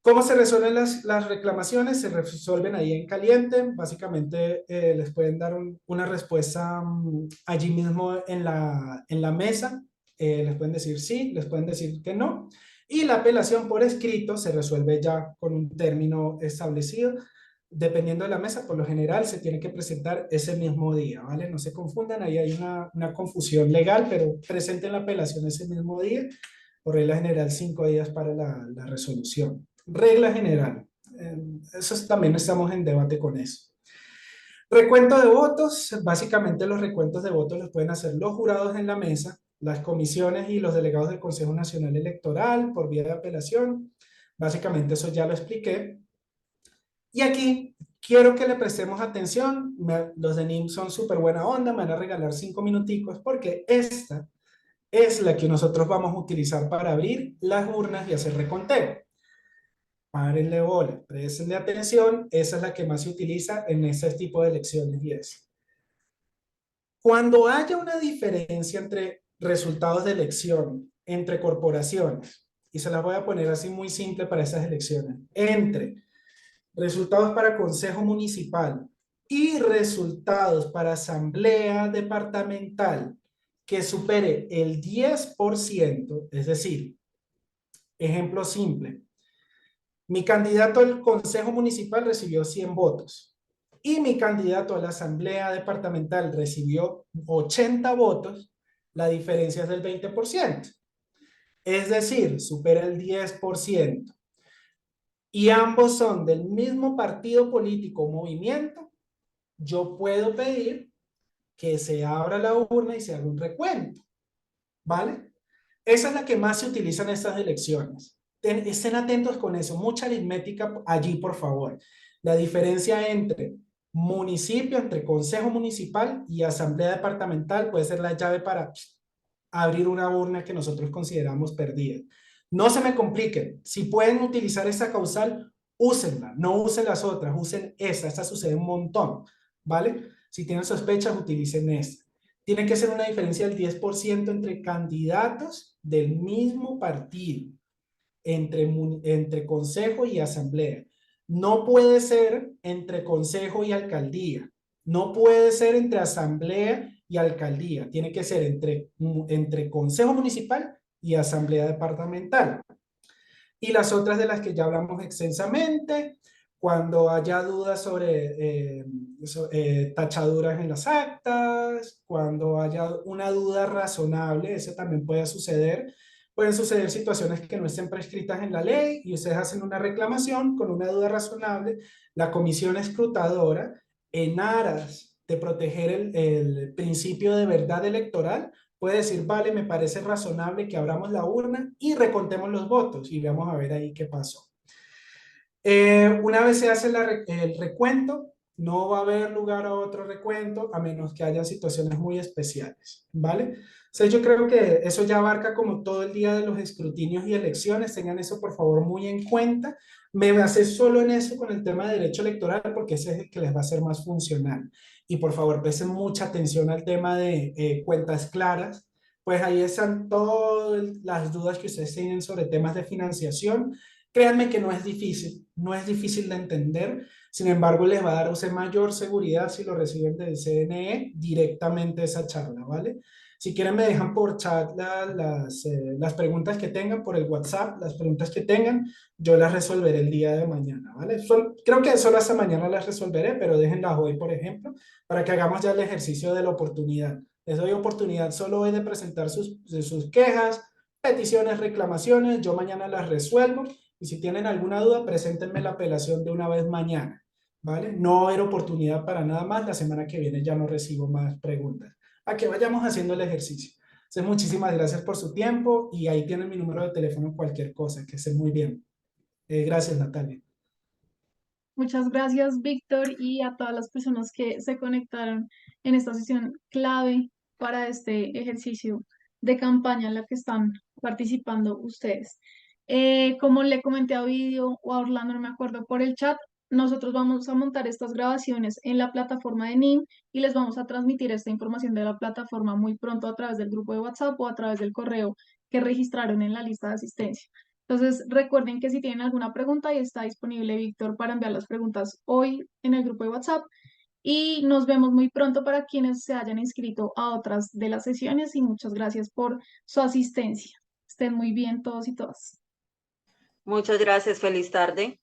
¿Cómo se resuelven las reclamaciones? Se resuelven ahí en caliente. Básicamente les pueden dar una respuesta allí mismo en la mesa. Les pueden decir sí, les pueden decir que no. Y la apelación por escrito se resuelve ya con un término establecido. Dependiendo de la mesa, por lo general se tiene que presentar ese mismo día, ¿vale? No se confundan, ahí hay una confusión legal, pero presenten la apelación ese mismo día. Por regla general, 5 días para la resolución. Regla general. Eso también estamos en debate con eso. Recuento de votos. Básicamente los recuentos de votos los pueden hacer los jurados en la mesa, las comisiones y los delegados del Consejo Nacional Electoral por vía de apelación. Básicamente eso ya lo expliqué. Y aquí quiero que le prestemos atención. Los de NIM son súper buena onda, me van a regalar 5 minuticos porque esta es la que nosotros vamos a utilizar para abrir las urnas y hacer reconteo. Párenle bola, prestenle atención, esa es la que más se utiliza en ese tipo de elecciones y es. Cuando haya una diferencia entre resultados de elección, entre corporaciones, y se las voy a poner así muy simple para esas elecciones, entre resultados para consejo municipal y resultados para asamblea departamental que supere el 10%, es decir, ejemplo simple, mi candidato al consejo municipal recibió 100 votos y mi candidato a la asamblea departamental recibió 80 votos, la diferencia es del 20%, es decir, supera el 10%. Y ambos son del mismo partido político o movimiento, yo puedo pedir que se abra la urna y se haga un recuento, ¿vale? Esa es la que más se utiliza en estas elecciones. Estén atentos con eso, mucha aritmética allí, por favor. La diferencia entre municipio, entre consejo municipal y asamblea departamental puede ser la llave para abrir una urna que nosotros consideramos perdida. No se me compliquen. Si pueden utilizar esa causal, úsenla. No usen las otras, usen esta. Esta sucede un montón, ¿vale? Si tienen sospechas, utilicen esta. Tiene que ser una diferencia del 10% entre candidatos del mismo partido, entre consejo y asamblea. No puede ser entre consejo y alcaldía. No puede ser entre asamblea y alcaldía. Tiene que ser entre consejo municipal y asamblea departamental. Y las otras de las que ya hablamos extensamente, cuando haya dudas sobre tachaduras en las actas, cuando haya una duda razonable, eso también puede suceder. Pueden suceder situaciones que no estén prescritas en la ley y ustedes hacen una reclamación con una duda razonable. La comisión escrutadora, en aras de proteger el principio de verdad electoral, puede decir, vale, me parece razonable que abramos la urna y recontemos los votos y vamos a ver ahí qué pasó. Una vez se hace el recuento, no va a haber lugar a otro recuento a menos que haya situaciones muy especiales, ¿vale? O sea, yo creo que eso ya abarca como todo el día de los escrutinios y elecciones, tengan eso por favor muy en cuenta. Me basé solo en eso con el tema de derecho electoral porque ese es el que les va a ser más funcional. Y por favor, presten mucha atención al tema de cuentas claras, pues ahí están todas las dudas que ustedes tienen sobre temas de financiación. Créanme que no es difícil de entender, sin embargo les va a dar a usted mayor seguridad si lo reciben del CNE directamente esa charla, ¿vale? Si quieren me dejan por chat las preguntas que tengan, por el WhatsApp, las preguntas que tengan, yo las resolveré el día de mañana, ¿vale? Creo que solo hasta mañana las resolveré, pero déjenlas hoy, por ejemplo, para que hagamos ya el ejercicio de la oportunidad. Les doy oportunidad solo hoy de presentar sus quejas, peticiones, reclamaciones, yo mañana las resuelvo Y si tienen alguna duda, preséntenme la apelación de una vez mañana, ¿vale? No va a haber oportunidad para nada más. La semana que viene ya no recibo más preguntas. A que vayamos haciendo el ejercicio. Entonces, muchísimas gracias por su tiempo y ahí tienen mi número de teléfono, cualquier cosa, que esté muy bien. Gracias, Natalia. Muchas gracias, Víctor, y a todas las personas que se conectaron en esta sesión clave para este ejercicio de campaña en la que están participando ustedes. Como le comenté a Ovidio o a Orlando, no me acuerdo, por el chat, nosotros vamos a montar estas grabaciones en la plataforma de NIM y les vamos a transmitir esta información de la plataforma muy pronto a través del grupo de WhatsApp o a través del correo que registraron en la lista de asistencia. Entonces, recuerden que si tienen alguna pregunta, ahí está disponible Víctor para enviar las preguntas hoy en el grupo de WhatsApp. Y nos vemos muy pronto para quienes se hayan inscrito a otras de las sesiones y muchas gracias por su asistencia. Estén muy bien todos y todas. Muchas gracias, feliz tarde.